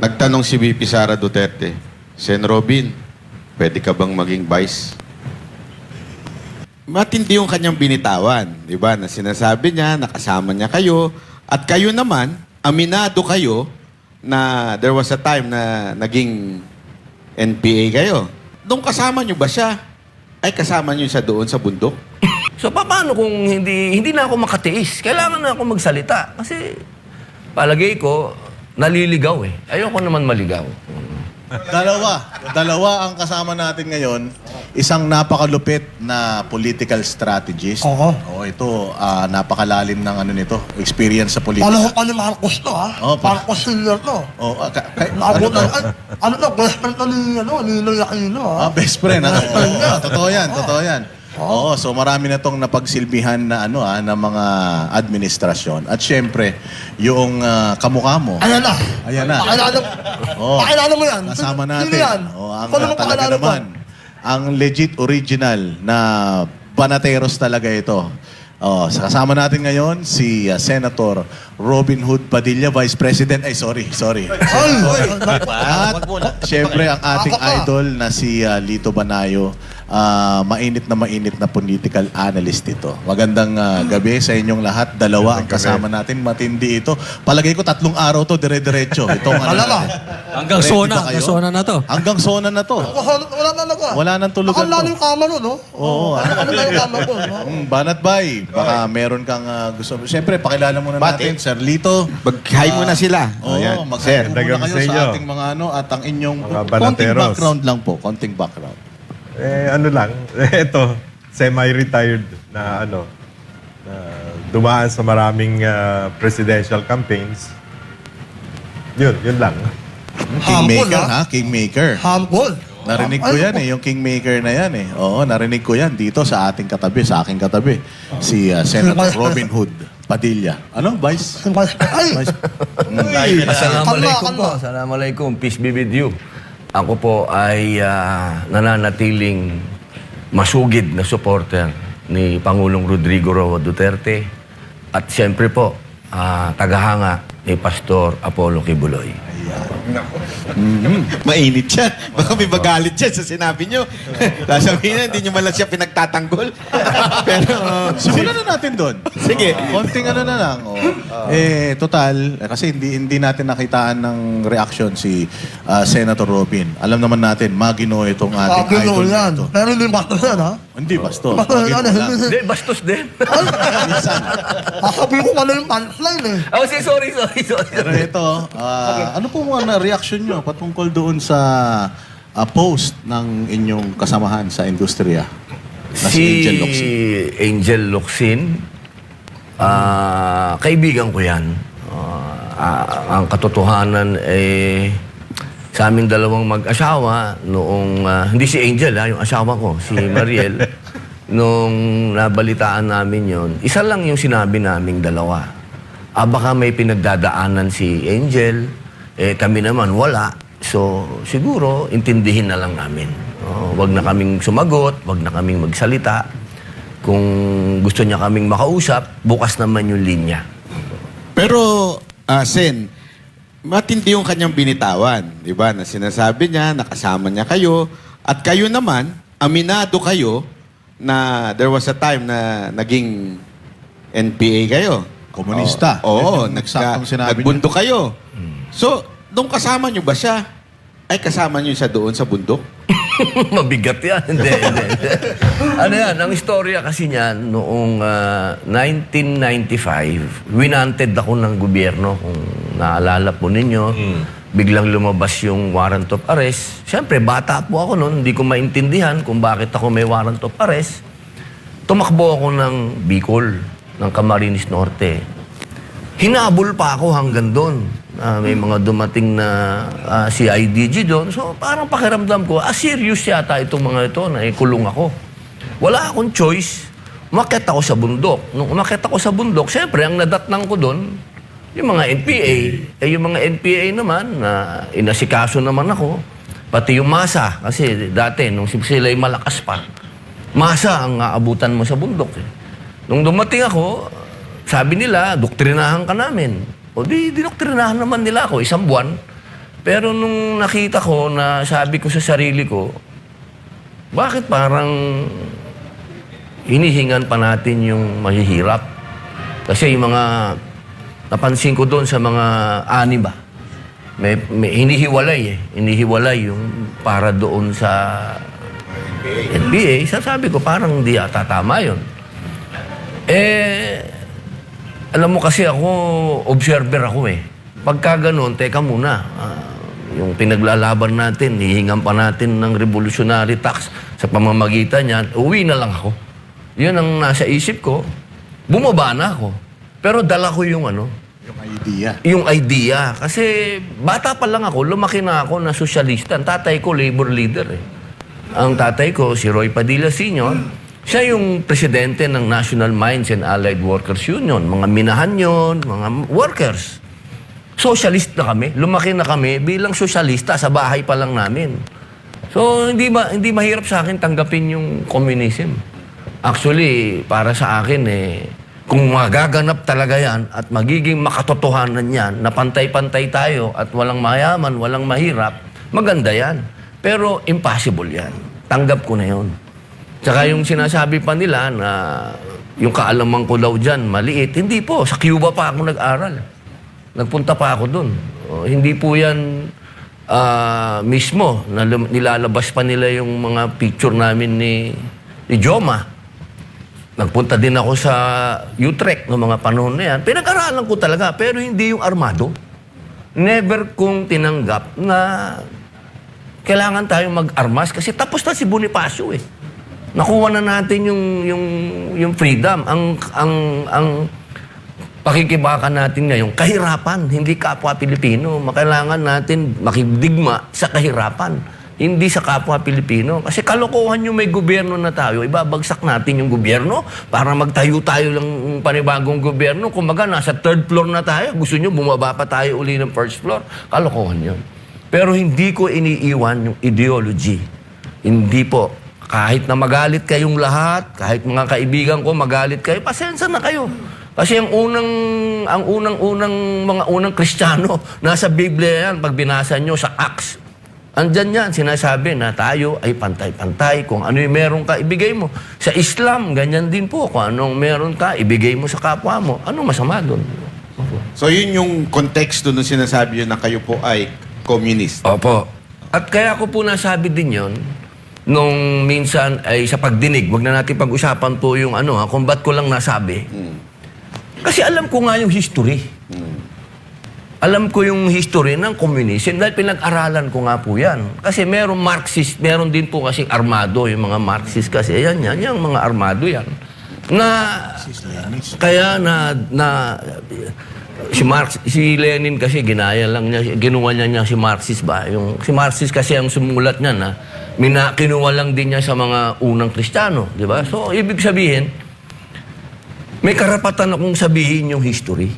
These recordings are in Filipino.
Nagtanong si VP Sara Duterte, Sen Robin, pwede ka bang maging vice? Matindi yung kanyang binitawan, di ba? Na sinasabi niya, nakasama niya kayo, at kayo naman, aminado kayo na there was a time na naging NPA kayo. Doon kasama niyo ba siya? Ay, kasama niyo siya doon sa bundok? So, paano kung hindi na ako makatiis? Kailangan na ako magsalita. Kasi, palagay ko, naliligaw eh. Ayoko naman maligaw. Dalawa ang kasama natin ngayon. Isang napakalupit na political strategist. Oo. Ito, napakalalim ng ano nito, experience sa politika. Paano ka ni Marcos to, ha? Oo, Marcos Sr. to. Ano to? Ano to? Best friend to ni Ninoy Aquino, ha? Best friend. Totoo yan, totoo yan. Oo, so marami na tong napagsilbihan na na mga administrasyon. At syempre, yung kamukha mo. Ayan na. Ayan na. Pakilala mo yan. Kasama natin. Sino yan? Ang Paano mo talaga pakilala naman. Ang legit original na Banateros talaga ito. Kasama natin ngayon si Senator Robin Hood Padilla, Vice President. Ay, sorry. At syempre ang ating idol na si Lito Banayo, mainit na political analyst ito. Magandang gabi sa inyong lahat. Dalawa ang kasama natin. Matindi ito. Palagay ko 3 araw to, dire-diretso. Itong Hanggang zona na to. Hanggang zona na to. Wala talaga. Wala nang tulugan Nakala to. yung kama nun, no? Oo. Ano yung kama ko, no? Banat Bay, baka meron kang gusto. Siyempre, pakilala muna natin, Sir Lito. Mag-hi muna sila. Oo, Ayan. mag-hi Sir. muna kayo sa inyo. sa ating mga at ang inyong Mga konting banateros. background lang po. Konting background. Ano lang, ito, semi-retired na na dumaan sa maraming presidential campaigns. Yun lang. Kingmaker, Humble, ha? Kingmaker. Humble. Narinig ko yan yung Kingmaker na yan Oo, narinig ko yan dito sa ating katabi, sa aking katabi. Si Senator Robin Hood Padilla. Ano, Vice? Ay! Assalamualaikum po. Kalma. Assalamualaikum. Peace be with you. Ako po ay nananatiling masugid na supporter ni Pangulong Rodrigo Roa Duterte at siyempre po, tagahanga ni Pastor Apollo Kibuloy. Mainit siya. Baka may magalit siya sa sinabi nyo. Sasabihin na, hindi nyo malang siya pinagtatanggol. Pero, Simulan na natin doon. Sige. Konting na lang. Total, kasi hindi natin nakitaan ng reaction si Senator Robin. Alam naman natin, magino itong ating Pagino idol yan. dito. Pero hindi bastos yan, ha? Hindi, basto. Bastos Magino yan. lang. Hindi, bastos din. Sasabihin ko ka na yung punchline, eh. Oh, sorry. Pero ito, ano po mga reaction nyo patungkol doon sa post ng inyong kasamahan sa industriya? Na si Angel Locsin. Angel Locsin, kaibigan ko yan. Ang katotohanan sa aming dalawang mag-asawa noong, hindi si Angel yung asawa ko, si Mariel, nung nabalitaan namin yon, isa lang yung sinabi naming dalawa. Baka may pinagdadaanan si Angel, kami naman wala. So, siguro, intindihin na lang namin. Wag na kaming sumagot, wag na kaming magsalita. Kung gusto niya kaming makausap, bukas naman yung linya. Pero, Sen, matindi yung kanyang binitawan. Di ba? Na sinasabi niya, nakasama niya kayo, at kayo naman, aminado kayo na there was a time na naging NPA kayo. Komunista. Oo, Yan yung eksaktong sinabi nagbundok kayo. So, doon kasama niyo ba siya? Ay, kasama niyo siya doon sa bundok? Mabigat yan. Hindi. Ano yan, ang istorya kasi niyan, noong 1995, winanted ako ng gobyerno, kung naalala po ninyo. Biglang lumabas yung warrant of arrest. Siyempre, bata po ako noon, hindi ko maintindihan kung bakit ako may warrant of arrest. Tumakbo ako ng Bicol, ng Camarines Norte. Hinabol pa ako hanggang doon. May mga dumating na CIDG doon. So, parang pakiramdam ko, serious yata itong mga ito na ikulong ako. Wala akong choice. Umakyat ako sa bundok. Nung umakyat ako sa bundok, siyempre, ang nadatnang ko doon, yung mga NPA. Yung mga NPA naman, na inasikaso naman ako. Pati yung masa. Kasi dati, nung sila'y malakas pa, masa ang aabutan mo sa bundok. Nung dumating ako, sabi nila, doktrinahan ka namin. O di, dinoktrinahan naman nila ako. 1 buwan, Pero nung nakita ko na sabi ko sa sarili ko, bakit parang hinihingan pa natin yung mahihirap? Kasi yung mga napansin ko doon sa mga ani ba, may hinihiwalay eh. Hinihiwalay yung para doon sa NBA. Sabi ko parang hindi ata tama yun. Alam mo kasi ako, observer ako eh. Pagka ganun, teka muna. Yung pinaglalaban natin, hihingan pa natin ng revolutionary tax sa pamamagitan niyan, uwi na lang ako. Yun ang nasa isip ko. Bumaba na ako. Pero dala ko yung Yung idea. yung idea. Kasi bata pa lang ako, lumaki na ako na sosyalista. Ang tatay ko, labor leader eh. Ang tatay ko, si Roy Padilla Sr., siya yung presidente ng National Mines and Allied Workers Union. Mga minahan yun, mga workers. Socialist na kami. Lumaki na kami bilang sosyalista sa bahay pa lang namin. So, hindi mahirap sa akin tanggapin yung communism. Actually, para sa akin kung magaganap talaga yan at magiging makatotohanan yan, na pantay-pantay tayo at walang mayaman, walang mahirap, maganda yan. Pero impossible yan. Tanggap ko na yun. Tsaka yung sinasabi pa nila na yung kaalaman ko daw dyan, maliit. Hindi po. Sa Cuba pa ako nag-aral. Nagpunta pa ako dun. Hindi po yan mismo. Nilalabas pa nila yung mga picture namin ni Joma. Nagpunta din ako sa Utrecht noong mga panahon na yan. Pinag-aralan ko talaga, pero hindi yung armado. Never kong tinanggap na kailangan tayong mag-armas kasi tapos na si Bonifacio eh. Nakuha na natin yung freedom. Ang pakikibaka natin ngayon, kahirapan, hindi kapwa Pilipino. Kailangan natin makibdigma sa kahirapan, hindi sa kapwa Pilipino. Kasi kalokohan yung may gobyerno na tayo, ibabagsak natin yung gobyerno para magtayo tayo lang panibagong gobyerno. Kumbaga, nasa third floor na tayo. Gusto nyo, bumaba pa tayo uli ng first floor. Kalokohan yun. Pero hindi ko iniiwan yung ideology. Hindi po. Kahit na magalit kayong lahat, kahit mga kaibigan ko magalit kayo, pasensya na kayo. Kasi ang mga unang Kristiyano, nasa Biblia yan, pag binasa nyo sa Acts. Andyan yan, sinasabi na tayo ay pantay-pantay. Kung ano yung meron ka, ibigay mo. Sa Islam, ganyan din po. Kung anong meron ka, ibigay mo sa kapwa mo. Anong masama doon? So yun yung konteksto nung sinasabi yun na kayo po ay communist. Opo. At kaya ko po nasabi din yon nung minsan ay sa pagdinig, wag na natin pag-usapan po yung kung ba't ko lang nasabi. Kasi alam ko nga yung history. Alam ko yung history ng communism dahil pinag-aralan ko nga po yan. Kasi meron Marxist, meron din po kasi armado, yung mga Marxist kasi, yung mga armado yan. Kaya si Lenin kasi ginaya lang niya, ginawa niya si Marxist ba? Si Marxist kasi ang sumulat niya na kinuha lang din niya sa mga unang Kristiyano, di ba? So, ibig sabihin, may karapatan akong sabihin yung history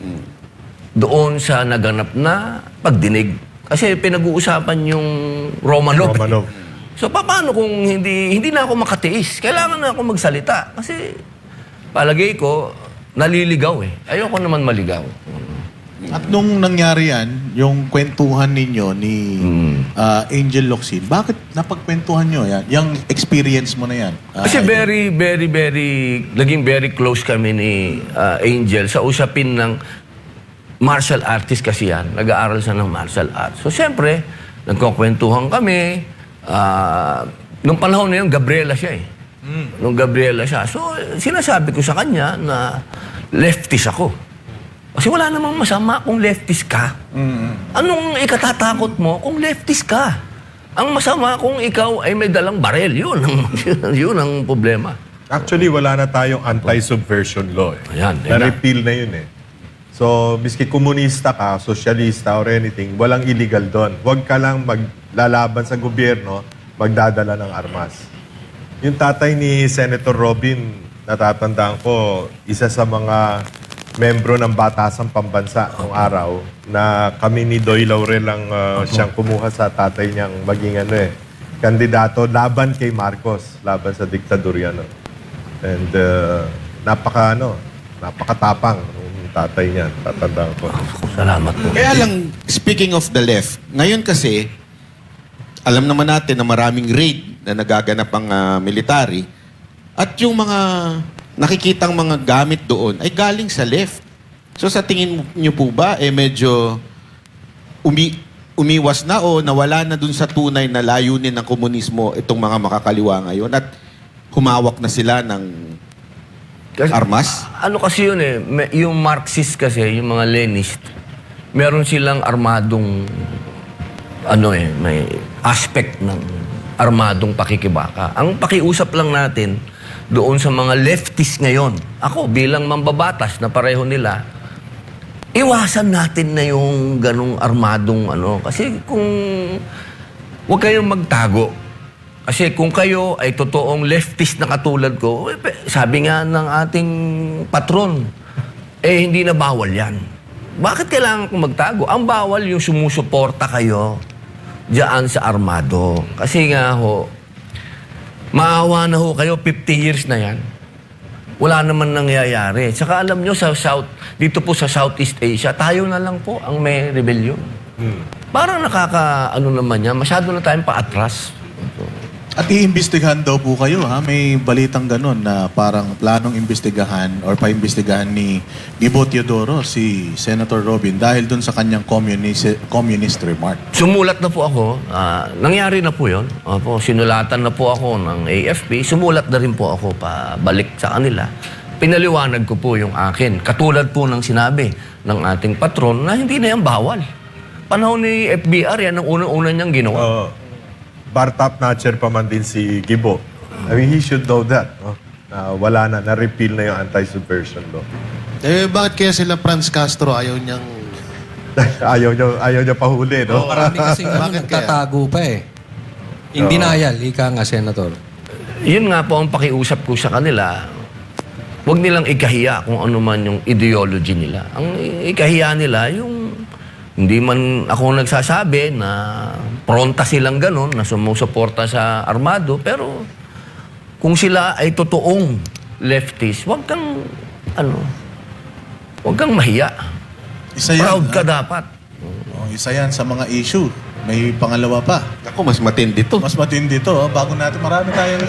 doon sa naganap na pagdinig. Kasi pinag-uusapan yung Romanov. So, paano kung hindi na ako makatiis? Kailangan na ako magsalita. Kasi, palagay ko, naliligaw eh. Ayoko naman maligaw. At nung nangyari yan, yung kwentuhan ninyo ni Angel Locsin, bakit napagkwentuhan nyo yan? Yung experience mo na yan? Kasi naging very close kami ni Angel sa usapin ng martial artist kasi yan. Nag-aaral siya ng martial arts. So, siyempre, nagkukwentuhan kami. Nung panahon na yun, Gabriela siya eh. Nung Gabriela siya. So, sinasabi ko sa kanya na leftist ako. Kasi wala namang masama kung leftist ka. Anong ikatatakot mo kung leftist ka? Ang masama kung ikaw ay may dalang barel. Yun ang problema. Actually, wala na tayong anti-subversion law. Ayan, Na-repeal na yun eh. So, miski komunista ka, sosyalista or anything, walang illegal doon. Huwag ka lang maglalaban sa gobyerno, magdadala ng armas. Yung tatay ni Senator Robin, natatandaan ko, isa sa mga membro ng Batasang Pambansa noong araw na kami ni Doy Laurel ang siyang kumuha sa tatay niyang maging kandidato laban kay Marcos, laban sa diktadurya. And napakatapang. tatay niyan. Tatandaan ko. Salamat po. Kaya lang, speaking of the left, ngayon kasi, alam naman natin na maraming raid na nagaganap ang military at yung mga nakikitang mga gamit doon ay galing sa left. So sa tingin niyo po ba, medyo umiwas na o nawala na dun sa tunay na layunin ng komunismo itong mga makakaliwa ngayon at humawak na sila ng armas? Ano kasi yun yung Marxist kasi, yung mga Leninist, meron silang armadong, may aspect ng armadong pakikibaka. Ang pakiusap lang natin doon sa mga leftist ngayon, ako bilang mambabatas na pareho nila, iwasan natin na yung ganong armadong kasi huwag kayong magtago. Kasi kung kayo ay totoong leftist na katulad ko, sabi nga ng ating patron, hindi na bawal yan. Bakit kailangan kong magtago? Ang bawal yung sumusuporta kayo diyan sa armado. Kasi nga maawa na kayo, 50 years na yan. Wala naman nangyayari. Saka alam nyo, dito po sa Southeast Asia, tayo na lang po ang may rebellion. Parang naman yan, masyado na tayong paatras. At iimbestigahan daw po kayo, ha? May balitang ganun na parang planong imbestigahan or paimbestigahan ni Gibo Teodoro si Senator Robin dahil dun sa kanyang communist remark. Sumulat na po ako. Nangyari na po yun. Opo, sinulatan na po ako ng AFP. Sumulat na rin po ako pabalik sa kanila. Pinaliwanag ko po yung akin. Katulad po ng sinabi ng ating patron na hindi na yan bawal. Panahon ni FBR, yan ang unang-una niyang ginawa. Bar top notcher pa man din si Gibo. I mean, he should know that. No? Wala na-repeal na yung anti-subversion law. Bakit kaya sila Franz Castro ayaw niyang... ayaw niya pahuli, no? Marami kasing nagtatago pa In denial, ika nga, Senator. Yun nga po ang pakiusap ko sa kanila. Huwag nilang ikahiya kung ano man yung ideology nila. Ang ikahiya nila, yung hindi man ako nagsasabi na pronta silang ganun, na sumusuporta sa armado, pero kung sila ay totoong leftist, huwag kang mahiya. Isa yan, Proud ka dapat. Isa yan sa mga issue. May pangalawa pa. Ako, mas matindi to. Mas matindi to. Bago natin, marami tayong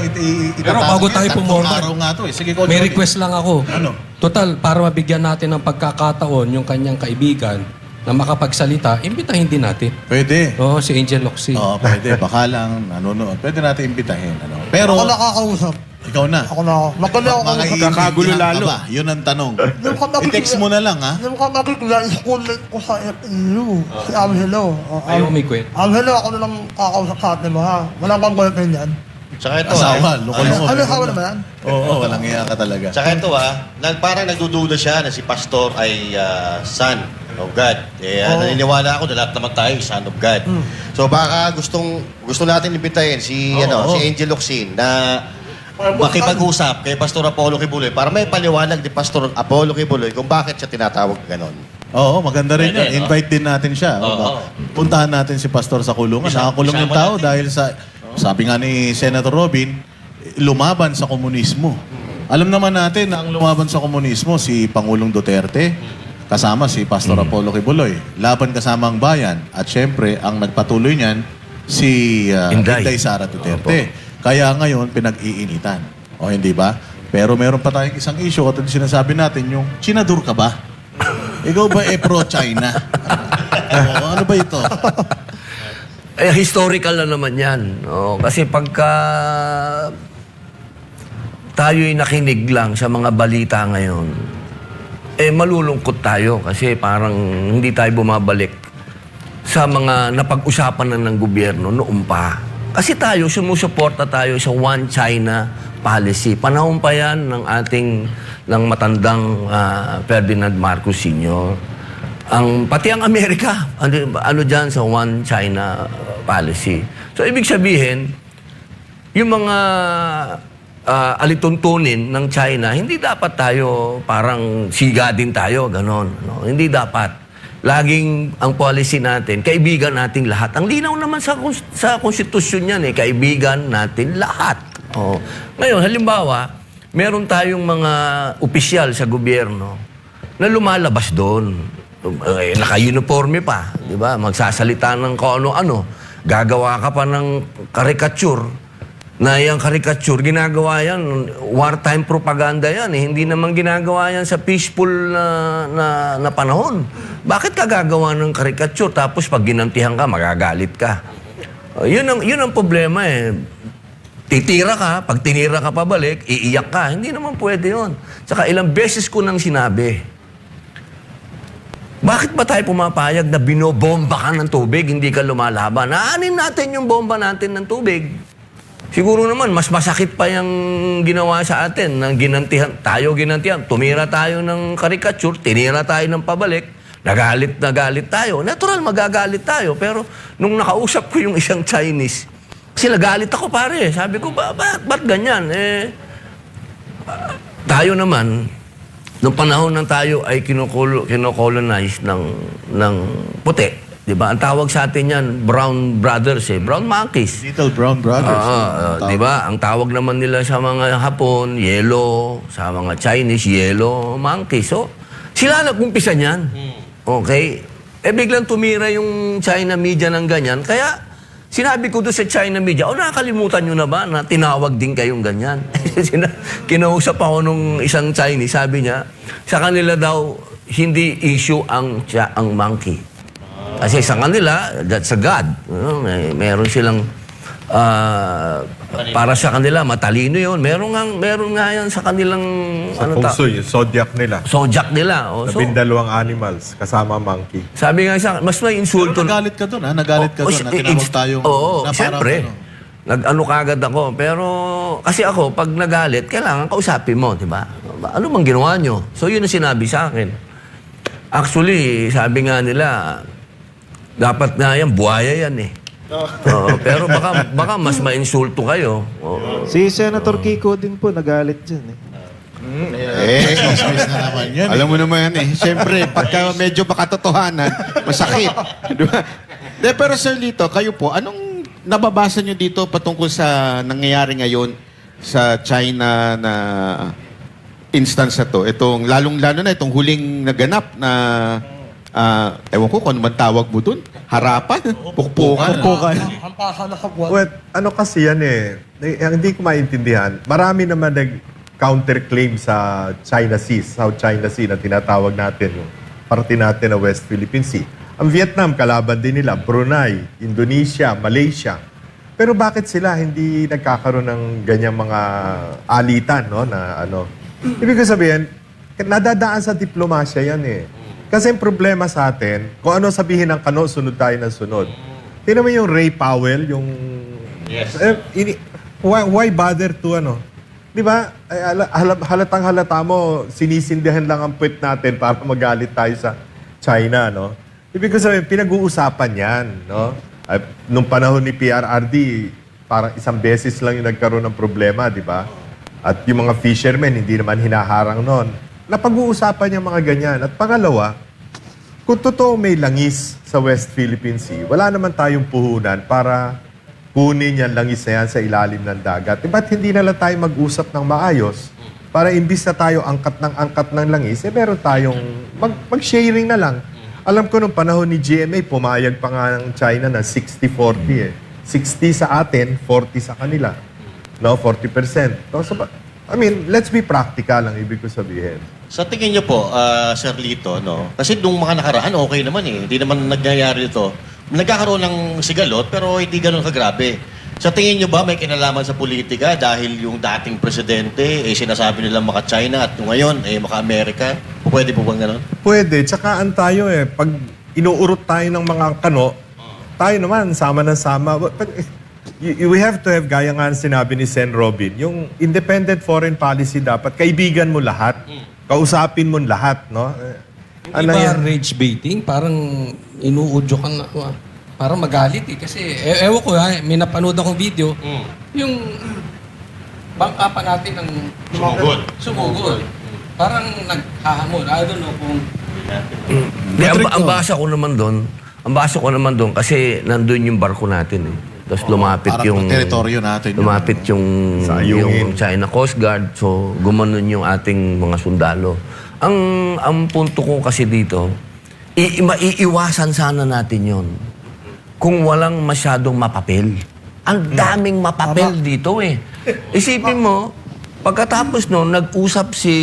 Pero bago tayo pumorma, araw nga to. Sige, Coach may Roddy. request lang ako. Ano? Total, para mabigyan natin ng pagkakataon yung kanyang kaibigan na makapagsalita, imbitahin din natin. Pwede. Oo, si Angel Locsin. Oo, pwede. Baka lang nanonood. Pwede natin imbitahin. Pero, Ako nakakausap. ikaw na. Ako na ako. Magaling ako. Magkakagulo lalo. Ba? Yun ang tanong. Yung kapatid- I-text mo na lang, ha? Yung kakakikila, schoolmate ko sa FEU. Si Angelo. Ayaw may kwento. Angelo, ako na lang kakausap sa atin mo, ha? Wala bang boyfriend yan? Tsaka ito Asawa, loko-loko. Ano yung hawa naman yan? Oo, walang iya ka talaga. Tsaka ito parang nagdududa siya na si Pastor ay son of God. Naniniwala ako na lahat naman tayo son of God. So baka gusto natin imbitahin si Angel Locsin na makipag-usap kay Pastor Apollo Kibuloy para may paliwanag ni Pastor Apollo Kibuloy kung bakit siya tinatawag ganon. Oo, maganda rin Pwede, yun. Invite din natin siya. Oo. Puntahan natin si Pastor sa kulungan. Nakakulong yung isama tao natin. dahil sa, sabi nga ni Senator Robin, lumaban sa komunismo. Alam naman natin na ang lumaban sa komunismo si Pangulong Duterte, kasama si Pastor Apollo Kibuloy. Laban kasama ang bayan. At syempre, ang nagpatuloy niyan, si Inday Sara Duterte. Kaya ngayon, pinag-iinitan. O hindi ba? Pero meron pa tayong isang issue. Katulad sinasabi natin, yung Chinadur ka ba? Ikaw ba pro-China? Ano ba ito? Historical na naman yan. Kasi pagka tayo'y nakinig lang sa mga balita ngayon, malulungkot tayo kasi parang hindi tayo bumabalik sa mga napag-usapan na ng gobyerno noon pa. Kasi tayo, sumusuporta tayo sa One China policy. Panahon pa yan ng matandang Ferdinand Marcos Sr. Pati ang Amerika, dyan sa One China policy. So, ibig sabihin, yung mga alituntunin ng China, hindi dapat tayo parang siga din tayo, ganon. No? Hindi dapat. Laging ang policy natin, kaibigan natin lahat. Ang linaw naman sa konstitusyon yan, kaibigan natin lahat. Ngayon, halimbawa, meron tayong mga opisyal sa gobyerno na lumalabas doon. Naka-uniforme pa, di ba? Magsasalita ng kung ano-ano. Gagawa ka pa ng caricature. Na yung caricature, ginagawa yan, wartime propaganda yan. Hindi naman ginagawa yan sa peaceful na panahon. Bakit ka gagawa ng caricature tapos pag ginantihan ka, magagalit ka? Yun ang problema eh. Titira ka, pag tinira ka pabalik, iiyak ka. Hindi naman pwede yun. Saka ilang beses ko nang sinabi, bakit ba tayo pumapayag na binobomba ka ng tubig, hindi ka lumalaban? Naanin natin yung bomba natin ng tubig. Siguro naman, mas masakit pa yung ginawa sa atin, ng ginantihan. Tumira tayo ng caricature, tinira tayo ng pabalik, nagalit tayo. Natural, magagalit tayo. Pero nung nakausap ko yung isang Chinese, kasi nagalit ako pare. Sabi ko, ba't ganyan? Tayo naman, nung panahon ng tayo ay kinocolonize ng puti. Diba? Ang tawag sa atin yan, brown brothers brown monkeys. Little Brown Brothers. Diba? Ang tawag naman nila sa mga Hapon, yellow. Sa mga Chinese, yellow monkeys. So, sila nag-umpisa niyan. Okay? Biglang tumira yung China media ng ganyan. Kaya, sinabi ko doon sa China media, nakakalimutan nyo na ba na tinawag din kayong ganyan? Kinausap ako nung isang Chinese, sabi niya, sa kanila daw, hindi issue ang monkey. Kasi sa kanila, that's a god. Meron silang, para sa kanila, matalino yun. Meron nga yan sa kanilang, Kung yung zodiac nila. zodiac nila. So, 12 animals, kasama monkey. sabi nga sa mas may insulto. Nagalit ka doon, ha? Nagalit ka doon. Na tinawag tayong... Oo, na parang siyempre. ano. Nag-ano kagad ako. Pero, kasi ako, pag nagalit, kailangan kausapin mo, di ba? Ano bang ginawa nyo? So, yun ang sinabi sa akin. Actually, sabi nga nila, dapat nga yan, buhaya yan eh. Pero baka mas ma-insulto kayo. Si Senator Kiko din po nagalit dyan eh. Chismis na naman yan. Alam mo naman yan Siyempre, pagka medyo makatotohanan, masakit. Diba? Pero Sir Lito, kayo po, anong nababasa nyo dito patungkol sa nangyayari ngayon sa China na instance na to? Itong, lalong-lalo na itong huling naganap na ewan ko kung ano man tawag mo dun. Harapan? Pukpukan? Hampasan na kagwan. Well, ano kasi yan hindi ko maintindihan. Marami naman nag-counterclaim sa China Sea, South China Sea na tinatawag natin, yung parte natin na West Philippine Sea. Ang Vietnam, kalaban din nila. Brunei, Indonesia, Malaysia. Pero bakit sila hindi nagkakaroon ng ganyang mga alitan, no? Na ano. Ibig ko sabihin, nadadaan sa diplomasya yan Kasi ang problema sa atin, kung ano sabihin ng kano, sunod tayo ng sunod. Tingnan mo yung Ray Powell, yung... Yes. Why bother to Di ba? Halatang halata mo, sinisindihan lang ang puwet natin para magalit tayo sa China, no? Ibig ko sabihin, pinag-uusapan yan, no? Nung panahon ni PRRD, parang isang beses lang yung nagkaroon ng problema, di ba? At yung mga fishermen, hindi naman hinaharang noon. Napag-uusapan yung mga ganyan. At pangalawa, kung totoo may langis sa West Philippine Sea, wala naman tayong puhunan para kunin yan langis na yan sa ilalim ng dagat. Ba't hindi na lang tayo mag-usap ng maayos para imbis na tayo angkat ng langis, meron tayong mag-sharing na lang. Alam ko nung panahon ni GMA, pumayag pa nga ng China na 60-40 60 sa atin, 40 sa kanila. No, 40%. So, let's be practical ang ibig ko sabihin. Sa tingin niyo po, Sir Lito, no? Kasi nung mga nakaraan, okay naman Hindi naman nagyayari ito. Nagkakaroon ng sigalot, pero hindi ganun kagrabe. Sa tingin niyo ba may kinalaman sa politika dahil yung dating presidente, sinasabi nila maka-China at yung ngayon, maka-Amerika? Pwede po bang ganun? Pwede. Tsaka tayo pag inuurot tayo ng mga kano, tayo naman, sama na sama. But, we have to have, gaya nga sinabi ni Sen Robin, yung independent foreign policy dapat, kaibigan mo lahat. Kausapin mo lahat, no? Ano ba rage baiting? Parang inuudyo ka na. Parang magalit Kasi ewan ko may napanood akong video. Yung bangka pa natin ng sumugod. Parang naghahamon. I don't know kung... Ang basa ko naman doon, kasi nandun yung barko natin Tapos lumapit parang yung... teritoryo natin. Lumapit yung Sayungin. China Coast Guard. So, gumanon yung ating mga sundalo. Ang punto ko kasi dito, maiiwasan sana natin yon kung walang masyadong mapapel. Ang daming mapapel dito eh. Isipin mo, pagkatapos noon, nag-usap si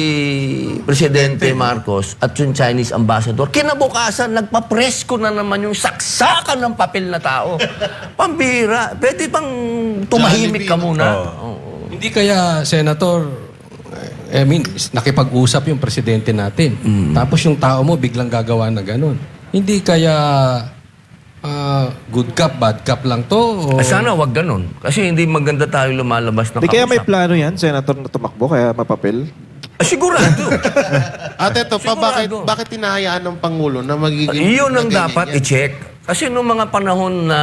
Presidente Marcos at yung Chinese ambassador, kinabukasan, nagpa-presko na naman yung saksakan ng papel na tao. Pambira. Pwede bang tumahimik ka muna? Oo. Hindi kaya, Senator, nakipag-usap yung presidente natin. Tapos yung tao mo biglang gagawa na ganun. Hindi kaya good cop, bad cop lang to? O... Sana wag ganun. Kasi hindi maganda tayo lumalabas na Di kaya may kausap. plano yan, Senator, na tumakbo, kaya mapapel? Sigurado. At ito pa, Sigurado. bakit tinahayaan ng Pangulo na magiging... Iyon ang na ganyan dapat yan? i-check. Kasi noong mga panahon na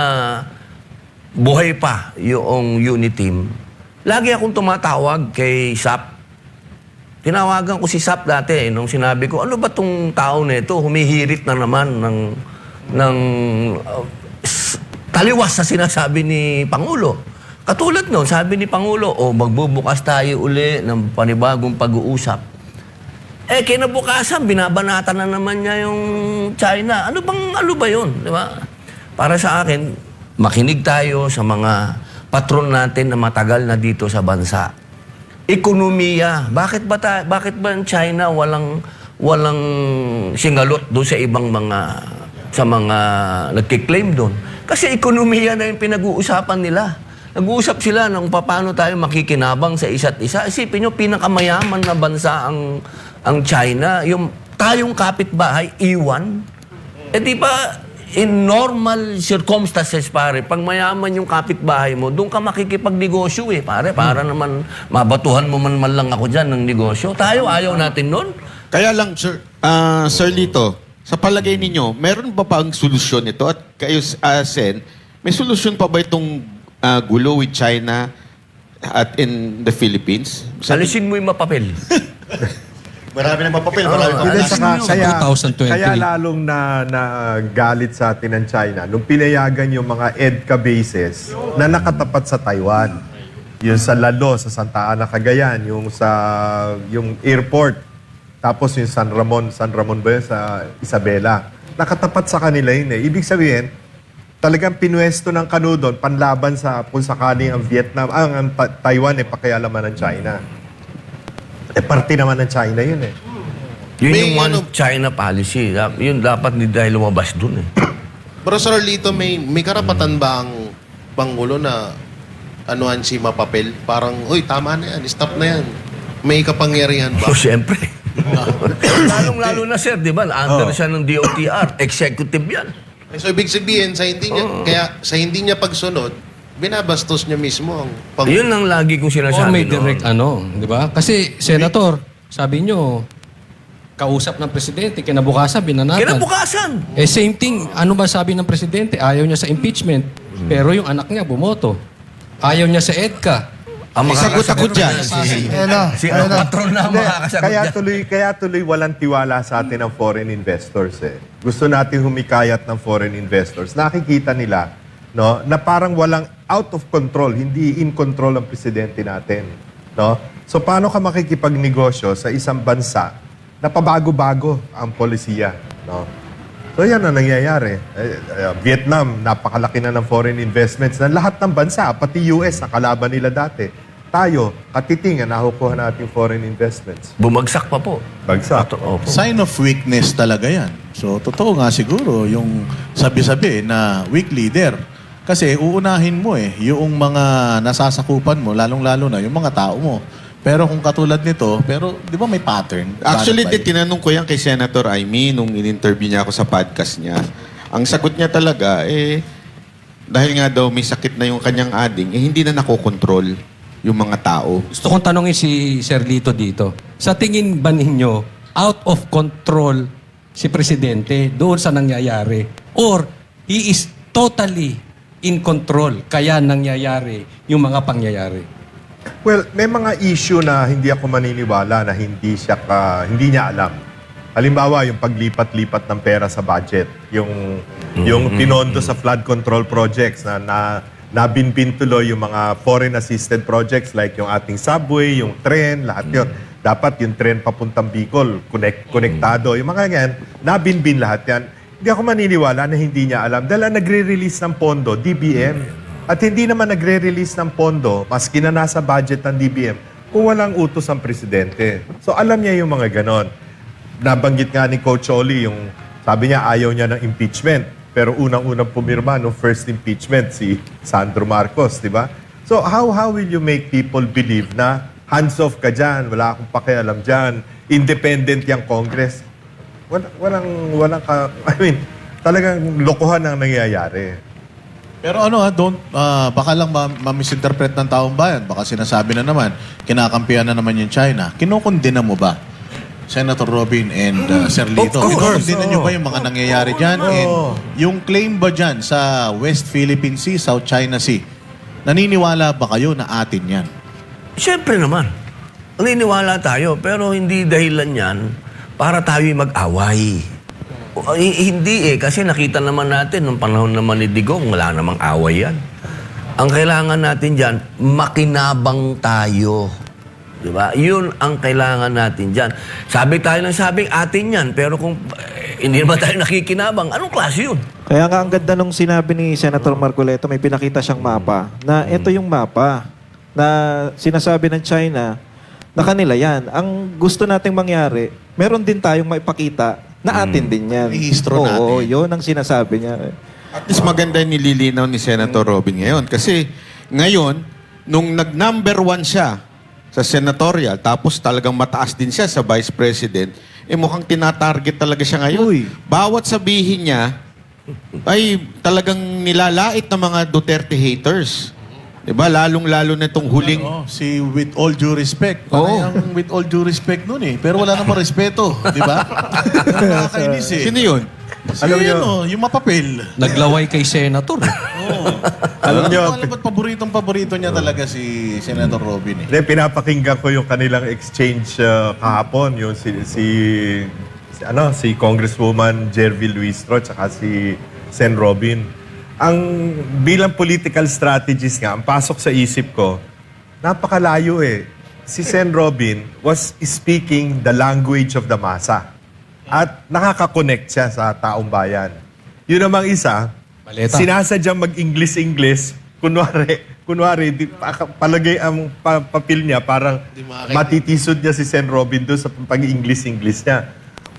buhay pa yung unit team, lagi akong tumatawag kay SAP. Tinawagan ko si SAP dati nung sinabi ko, ano ba tong tao na ito? Humihirit na naman ng taliwas sa sinasabi ni Pangulo. Katulad noon, sabi ni Pangulo, magbubukas tayo uli ng panibagong pag-uusap. Kinabukasan, binabanatan na naman niya yung China. Ano ba yun? Di ba? Para sa akin, makinig tayo sa mga patron natin na matagal na dito sa bansa. Ekonomiya. Bakit ba ang China walang singalot doon sa ibang sa mga nagkiklaim doon? Kasi ekonomiya na yung pinag-uusapan nila. Nag-uusap sila ng paano tayo makikinabang sa isa't isa. Isipin nyo, pinakamayaman na bansa ang China. Yung tayong kapitbahay, iwan. Di ba, in normal circumstances, pare, pag mayaman yung kapitbahay mo, doon ka makikipagnegosyo pare. Para naman mabatuhan mo man lang ako dyan ng negosyo. Tayo, ayaw natin nun. Kaya lang, Sir Lito, sa palagay ninyo, meron ba pang solusyon ito? At kayo, Sen, may solusyon pa ba itong gulo with China at in the Philippines? Alisin mo yung mapapel. Marami na mapapil, marami pa Hindi, pala. saka, 2020. kaya lalong na galit sa atin ng China nung pinayagan yung mga EDCA bases na nakatapat sa Taiwan. Yung sa Lalo, sa Santa Ana, Cagayan, yung airport, tapos yung San Ramon ba yun, sa Isabela. Nakatapat sa kanila yun Ibig sabihin, talagang pinuesto ng kano doon, panlaban sa kung sakaling ang Vietnam, ang Taiwan pakialaman ng China. Parte naman ng China yun Yun May yung one ano- China policy. Yun dapat hindi dahil lumabas dun Pero Sir Lito, may karapatan ba ang Pangulo na anuhan si mapapel? Parang, uy, tama na yan, stop na yan. May kapangyarihan ba? So, siyempre. Lalong-lalo na, sir, di ba? Under siya ng DOTR. Executive yan. So, ibig sabihin, sa hindi niya pagsunod, binabastos niya mismo ang Pangulo. Yun ang lagi kong Or sinasabi may noon. direct di ba? Kasi, Senator, sabi nyo, kausap ng presidente, kinabukasan, binanatan. Kinabukasan. Same thing, ano ba sabi ng presidente? Ayaw niya sa impeachment, pero yung anak niya bumoto. Ayaw niya sa EDCA. Ang Sagot ako dyan. Si ang patron na makakasagot dyan. Kaya tuloy walang tiwala sa atin ang foreign investors Gusto natin humikayat ng foreign investors. Nakikita nila na parang walang out of control, hindi in control ang presidente natin. So paano ka makikipagnegosyo sa isang bansa na pabago-bago ang polisiya? So yan ang nangyayari. Vietnam, napakalaki na ng foreign investments na lahat ng bansa, pati US, nakalaban nila dati. Tayo, katiting, nakukuha natin foreign investments. Bumagsak pa po. Bagsak. Opo. Sign of weakness talaga yan. So, totoo nga siguro yung sabi-sabi na weak leader. Kasi uunahin mo yung mga nasasakupan mo, lalong-lalo na yung mga tao mo. Pero kung katulad nito, pero di ba may pattern? Actually, Paano ba yun? tinanong ko yan kay Senator Amy nung in-interview niya ako sa podcast niya. Ang sagot niya talaga, dahil nga daw may sakit na yung kanyang ading, hindi na nakokontrol yung mga tao. Gusto kong tanongin si Sir Lito dito. Sa tingin ba ninyo, out of control si Presidente doon sa nangyayari? Or he is totally in control kaya nangyayari yung mga pangyayari? Well, may mga issue na hindi ako maniniwala na hindi niya alam. Halimbawa, yung paglipat-lipat ng pera sa budget, yung tinondo sa flood control projects na nabinbin tuloy yung mga foreign assisted projects like yung ating subway, yung tren, lahat yun. Dapat yung tren papuntang Bicol, konektado. Yung mga ganyan, nabinbin lahat yan. Hindi ako maniniwala na hindi niya alam. Dahil ang nagre-release ng pondo, DBM. At hindi naman nagre-release ng pondo, maski na nasa budget ng DBM, kung walang utos ang presidente. So alam niya yung mga ganon. Nabanggit nga ni Coach Oli, yung sabi niya ayaw niya ng impeachment. Pero unang-unang pumirma no first impeachment si Sandro Marcos, di ba? So how will you make people believe na hands off ka dyan, wala akong pakialam dyan, independent yung Congress? Talagang lokohan ang nangyayari. Pero baka lang ma-misinterpret ng taong bayan. Baka sinasabi na naman, kinakampihan na naman yung China. Kinukundina mo ba, Senator Robin and Sir Lito? Of course. Kinukundina nyo ba yung mga nangyayari dyan? And yung claim ba dyan sa West Philippine Sea, South China Sea, naniniwala ba kayo na atin yan? Siyempre naman. Naniniwala tayo, pero hindi dahilan yan para tayo mag-away. Hindi kasi nakita naman natin nung panahon naman ni Digong, wala namang away yan. Ang kailangan natin dyan, makinabang tayo. Diba? Yun ang kailangan natin dyan. Sabi tayo ng sabing atin yan, pero kung hindi naman tayo nakikinabang, anong klase yun? Kaya nga ang ganda nung sinabi ni Senator Marcoleto, may pinakita siyang mapa, na ito yung mapa na sinasabi ng China na kanila yan. Ang gusto nating mangyari, meron din tayong maipakita na atin din yan. Ihistro natin. Oo, yun ang sinasabi niya. At least maganda yung nililinaw ni Senator Robin ngayon. Kasi ngayon, nung nag-number 1 siya sa senatorial, tapos talagang mataas din siya sa vice president, mukhang tinatarget talaga siya ngayon. Uy. Bawat sabihin niya, ay talagang nilalait ng mga Duterte haters. Diba? Lalong-lalo na itong huling... Si with all due respect. Oo. Parang with all due respect nun eh. Pero wala namang respeto. Di ba? Nakakainis eh. Sino yun? Alam niyo, yung mapapel. Naglaway kay Senator. Alam niyo, Alam ba't paborito niya talaga si Senator Robin eh. pinapakinggan ko yung kanilang exchange kahapon, yung si Congresswoman Jervy Luistro at si Sen Robin. Ang bilang political strategist nga, ang pasok sa isip ko, napakalayo eh. Si Sen Robin was speaking the language of the masa. At nakaka-connect siya sa taong bayan. Yun namang isa, Maleta. sinasadyang mag-English-English, kunwari, palagay ang papel niya, parang matitisod niya si Sen Robin doon sa pag-English-English niya.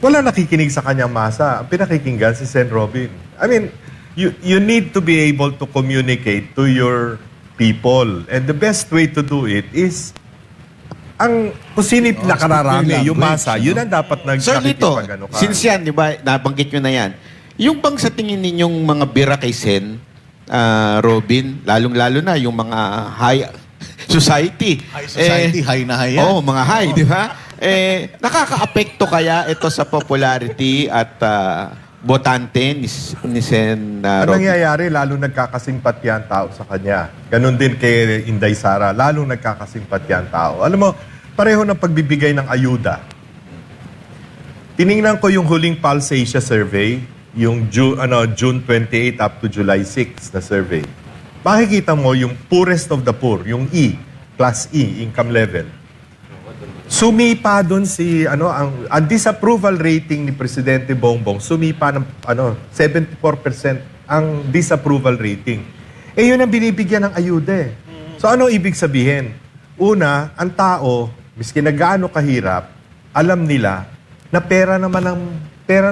Wala nakikinig sa kanyang masa. Ang pinakikinggan si Sen Robin. I mean, you need to be able to communicate to your people. And the best way to do it is kung sinip nakararami, yung masa, yun ang dapat Sir Lito, nakikipag-ano ka. since yan, di ba, nabanggit nyo na yan, yung bang sa tingin ninyong mga bira kay Sen, Robin, lalong-lalo na yung mga high society. High society, high na high yan. Oo, mga high, di ba? Nakaka-apekto kaya ito sa popularity at botante ni Sen Ang Robin? nangyayari, lalong nagkakasimpatya ang tao sa kanya. Ganon din kay Inday Sara, lalong nagkakasimpatya ang tao. Alam mo, pareho ng pagbibigay ng ayuda. Tiningnan ko yung huling Pulse Asia survey, yung June 28 up to July 6 na survey. Makikita mo yung poorest of the poor, yung E, class E, income level. Sumipa doon ang disapproval rating ni Presidente Bongbong, sumipa ng 74% ang disapproval rating. Yun ang binibigyan ng ayuda eh. So ano ibig sabihin? Una, ang tao, miski na gaano kahirap, alam nila na pera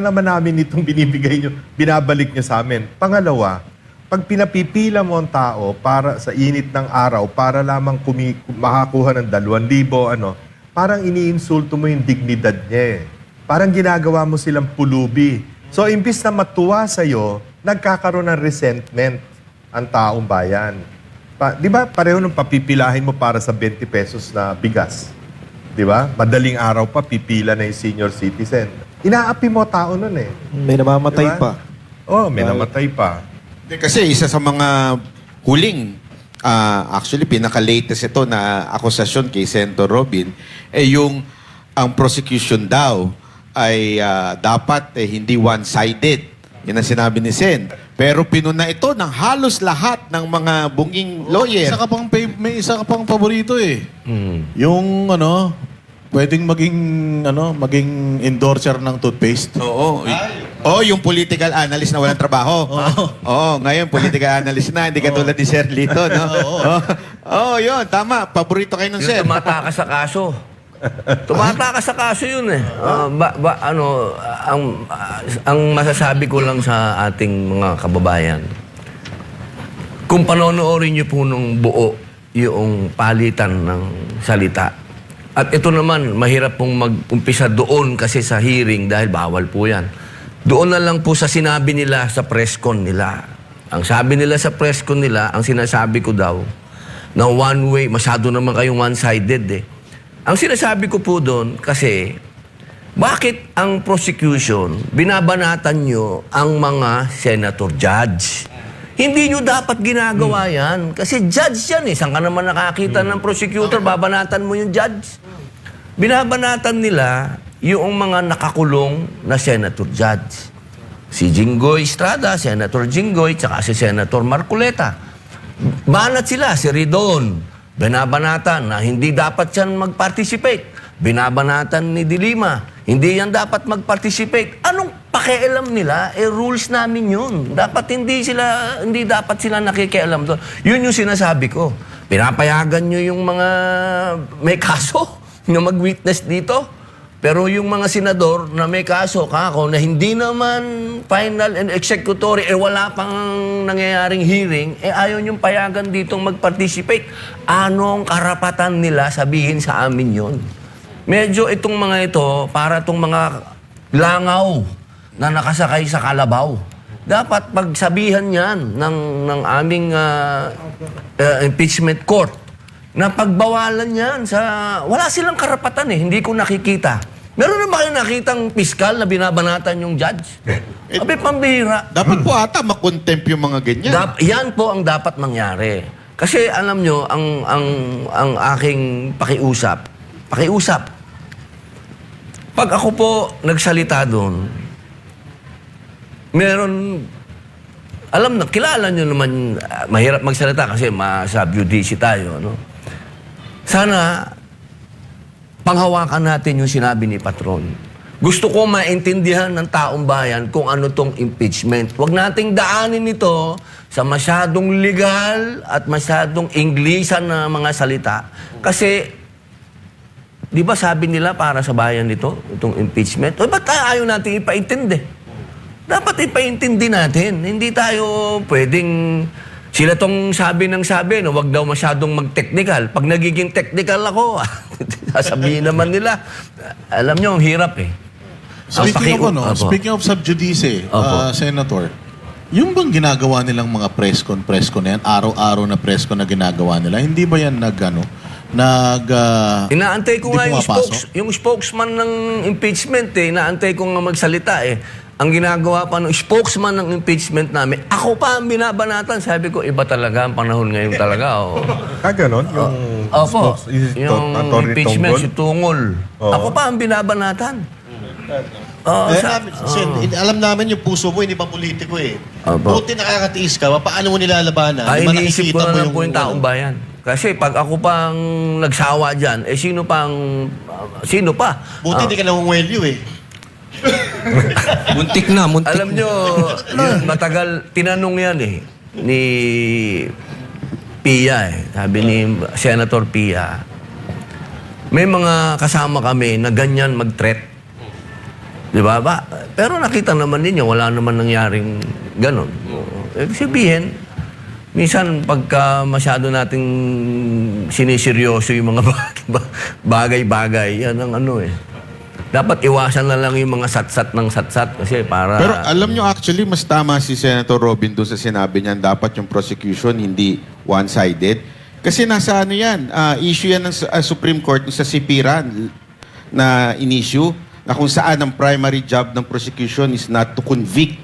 naman namin itong binibigay nyo, binabalik nyo sa amin. Pangalawa, pag pinapipila mo ang tao para sa init ng araw, para lamang makakuha ng 2,000, parang iniinsulto mo yung dignidad niya eh. Parang ginagawa mo silang pulubi. So, imbis na matuwa sa'yo, nagkakaroon ng resentment ang taong bayan. Di ba, pareho nung papipilahin mo para sa 20 pesos na bigas. Di ba? Madaling araw pa, pipila na yung senior citizen. Inaapi mo tao nun eh. May namamatay Diba? pa. Oh, may namatay pa. Kasi isa sa mga huling, actually pinaka-latest ito na akusasyon kay Senator Robin, yung ang prosecution daw ay dapat hindi one-sided. Yun ang sinabi ni Sen. Pero pinuna ito ng halos lahat ng mga bunging lawyer. May isa ka pang paborito eh. Hmm. Yung pwedeng maging endorser ng toothpaste. Oo. Oh, yung political analyst na walang trabaho. Oo, ngayon political analyst na, hindi katulad ni Sir Lito, no? Oo, yun, tama. Paborito kayo ng Sir. Yung tumatakas sa kaso. Tumatakas sa kaso yun eh. Ang masasabi ko lang sa ating mga kababayan, kung panonoorin niyo po nung buo yung palitan ng salita, at ito naman, mahirap pong mag-umpisa doon kasi sa hearing dahil bawal po yan. Doon na lang po sa sinabi nila sa press con nila. Ang sabi nila sa press con nila, ang sinasabi ko daw, na one way, masyado naman kayong one-sided eh. Ang sinasabi ko po doon, kasi, bakit ang prosecution, binabanatan nyo ang mga senator judge? Hindi nyo dapat ginagawa yan. Kasi judge yan eh. Saan ka naman nakakita ng prosecutor, babanatan mo yung judge? Binabanatan nila yung mga nakakulong na senator judge. Si Jinggoy Estrada, Senator Jinggoy, tsaka si Senator Marcoleta. Banat sila, si Ridon. Binabanatan na hindi dapat yan mag-participate. Binabanatan ni Dilima, hindi yan dapat mag-participate. Anong pakialam nila? Rules namin yun. Hindi dapat sila nakikialam doon. Yun yung sinasabi ko. Pinapayagan nyo yung mga may kaso na mag-witness dito. Pero yung mga senador na may kaso kako na hindi naman final and executory, wala pang nangyayaring hearing, ayaw yung payagan ditong mag-participate. Anong karapatan nila sabihin sa amin yon? Medyo itong mga ito, para itong mga langaw na nakasakay sa kalabaw. Dapat pagsabihan yan ng aming impeachment court na pagbawalan yan sa... Wala silang karapatan eh, hindi ko nakikita. Meron na ba kayo nakitang piskal na binabanatan yung judge? Abi, pambihira. Dapat po ata makontempt yung mga ganyan. Yan po ang dapat mangyari. Kasi alam nyo, ang aking pakiusap. Pag ako po nagsalita doon, meron... kilala nyo naman, mahirap magsalita kasi sa-UDC tayo, no? Sana, panghawakan natin yung sinabi ni Patron. Gusto ko maintindihan ng taong bayan kung ano tong impeachment. Huwag nating daanin ito sa masyadong legal at masyadong Inglesan na mga salita. Kasi, di ba sabi nila para sa bayan nito, itong impeachment? O ba't ayaw natin ipaintindi? Dapat ipaintindi natin. Hindi tayo pwedeng... Sila tong sabi, no, wag daw masyadong mag-technical. Pag nagiging technical ako, sasabihin naman nila, alam nyo, ang hirap eh. Speaking of sub-judice, Senator, yung bang ginagawa nilang mga press con na yan, araw-araw na press con na ginagawa nila, hindi ba yan inaantay ko nga pumapasok? yung spokesman ng impeachment eh. Inaantay ko nga magsalita eh. Ang ginagawa pa ng spokesman ng impeachment namin, ako pa ang binabanatan. Sabi ko, iba talaga ang panahon ngayon talaga. Ganon? Yung impeachment, si Tungol. Ako pa ang binabanatan. Alam namin yung puso mo, hindi pa politiko eh. Opo. Buti nakakatiis ka, paano mo nilalabanan? Iniisip ko na lang po yung taong bayan. Kasi pag ako pang nagsawa dyan, sino pa? Buti hindi ka nangungwelyo eh. Muntik na. Alam nyo, yun, matagal, tinanong yan eh, ni Pia eh. Sabi ni Senator Pia, may mga kasama kami na ganyan mag-threat. Di ba? Pero nakita naman ninyo, wala naman nangyaring ganon. Sabihin, minsan pagka masyado nating siniseryoso yung mga bagay-bagay, yan ang ano eh. Dapat iwasan na lang yung mga satsat ng satsat kasi para... Pero alam nyo, actually, mas tama si Senator Robin doon sa sinabi niyan, dapat yung prosecution hindi one-sided. Kasi nasa ano yan, issue yan ng Supreme Court sa Sipiran na in-issue na kung saan ang primary job ng prosecution is not to convict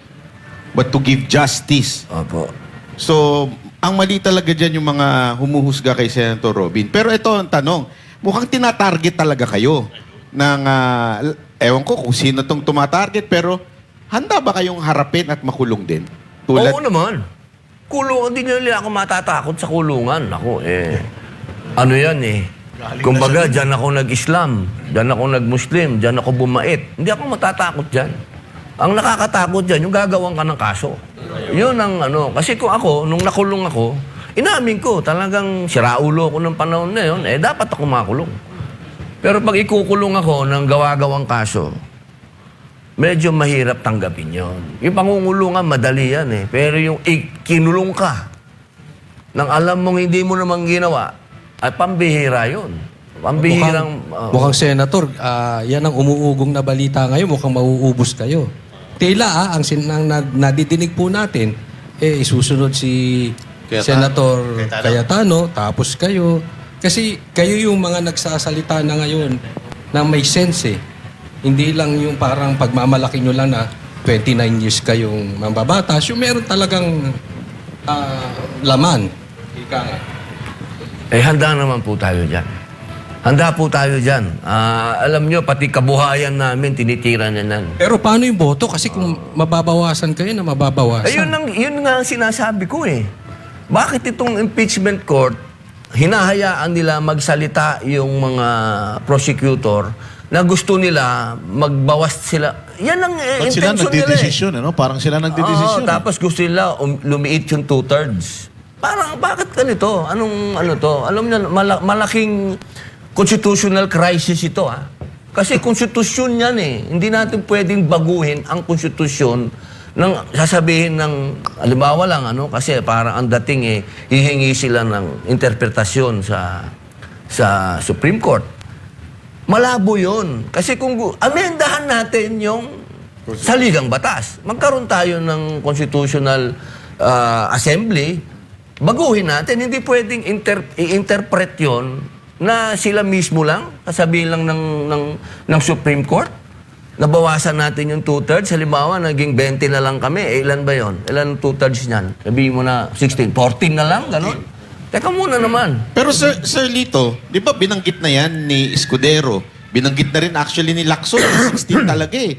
but to give justice. Opo. So, ang mali talaga dyan yung mga humuhusga kay Senator Robin. Pero ito ang tanong, mukhang tinatarget talaga kayo ng, ewan ko kung sino tong tumatarget, pero handa ba kayong harapin at makulong din? Oo naman. Kulungan din nila ako matatakot sa kulungan. Ako, ano yan eh. Kumbaga, dyan ako nag-Islam, dyan ako nag-Muslim, dyan ako bumait. Hindi ako matatakot dyan. Ang nakakatakot dyan, yung gagawang ka ng kaso. Yun ang ano. Kasi kung ako, nung nakulong ako, inamin ko, talagang siraulo ko ng panahon na yun, dapat ako makulong. Pero pag ikukulong ako ng gawa-gawang kaso, medyo mahirap tanggapin yun. Yung pangungulungan, madali yan eh. Pero yung kinulong ka, nang alam mong hindi mo namang ginawa, ay pambihira yun. Pambihirang... Mukhang senator, yan ang umuugong na balita ngayon, mukhang mauubos kayo. Tila ang nadidinig po natin, isusunod si Senator Cayetano, tapos kayo. Kasi kayo yung mga nagsasalita na ngayon na may sense eh. Hindi lang yung parang pagmamalaki nyo lang na 29 years kayong mambabatas. Yung meron talagang laman. Ika nga. Handa naman po tayo dyan. Handa po tayo dyan. Alam nyo, pati kabuhayan namin, tinitira na nan. Pero paano yung boto? Kasi kung mababawasan kayo na mababawasan. Yun nga ang sinasabi ko eh. Bakit itong impeachment court, hinahayaan nila magsalita yung mga prosecutor na gusto nila magbawas sila. Yan ang Ba't sila intention nila nagdidesisyon, ano? Parang sila nagdidesisyon. tapos gusto nila lumiit yung 2/3. Parang, bakit ganito? Anong ano to? Alam niyo, malaking constitutional crisis ito, ah. Kasi konstitusyon yan eh. Hindi natin pwedeng baguhin ang konstitusyon ng sasabihin ng, halimbawa lang, ano, kasi parang ang dating eh, hihingi sila ng interpretasyon sa Supreme Court. Malabo yun. Kasi kung amendahan natin yung saligang batas, magkaroon tayo ng constitutional assembly, baguhin natin. Hindi pwedeng i-interpret yun na sila mismo lang, kasabihin lang ng Supreme Court. Nabawasan natin yung 2/3. Halimbawa, naging 20 na lang kami. Ilan ba yon? Ilan 2/3 niyan? Sabihin mo na 16. 14 na lang? Ganon? Teka muna naman. Pero Sir Lito, di ba binanggit na yan ni Escudero? Binanggit na rin actually ni Lacson na 16 talaga eh.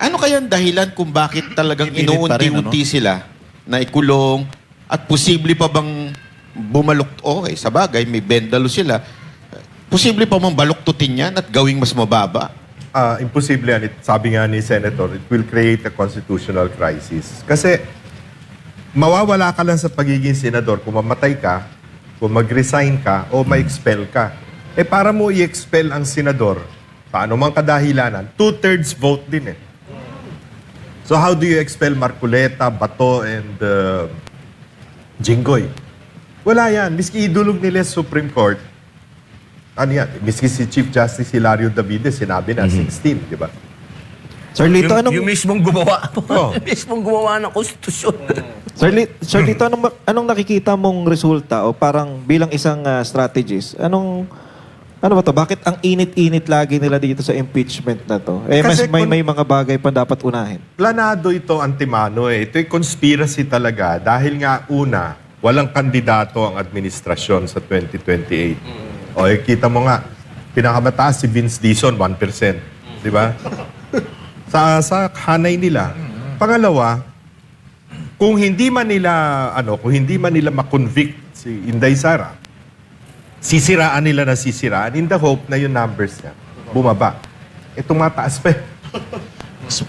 Ano kaya ang dahilan kung bakit talagang Pinilit pa rin, inuunti-unti sila na ikulong at posible pa bang okay, sa bagay, may bendalo sila. Posible pa bang baluktutin yan at gawing mas mababa? Imposible yan. Sabi nga ni Senator, it will create a constitutional crisis. Kasi mawawala ka lang sa pagiging senador kung mamatay ka, kung mag-resign ka, o ma-expel ka. Para mo i-expel ang senador, paano mang kadahilanan, 2/3 vote din eh. So how do you expel Marcoleta, Bato, and Jinggoy? Wala yan. Miski idulog nila sa Supreme Court, ano yan? Miski si Chief Justice Hilario Davides, sinabi na 16, di ba? Sir Lito, Yung mismong gumawa. Oh. Yung mismong gumawa ng konstitusyon. Sir Lito, anong nakikita mong resulta o parang bilang isang strategist? Ano ba to? Bakit ang init-init lagi nila dito sa impeachment na to? Kasi May mga bagay pa dapat unahin. Planado ito antimano eh. Ito'y conspiracy talaga dahil nga una, walang kandidato ang administrasyon sa 2028. Kita mo nga, pinakamataas si Vince Dizon, 1%. Di ba? sa hanay nila. Pangalawa, kung hindi man nila ma-convict si Inday Sara, sisiraan nila na sisiraan in the hope na yung numbers niya bumaba. Tumataas pa.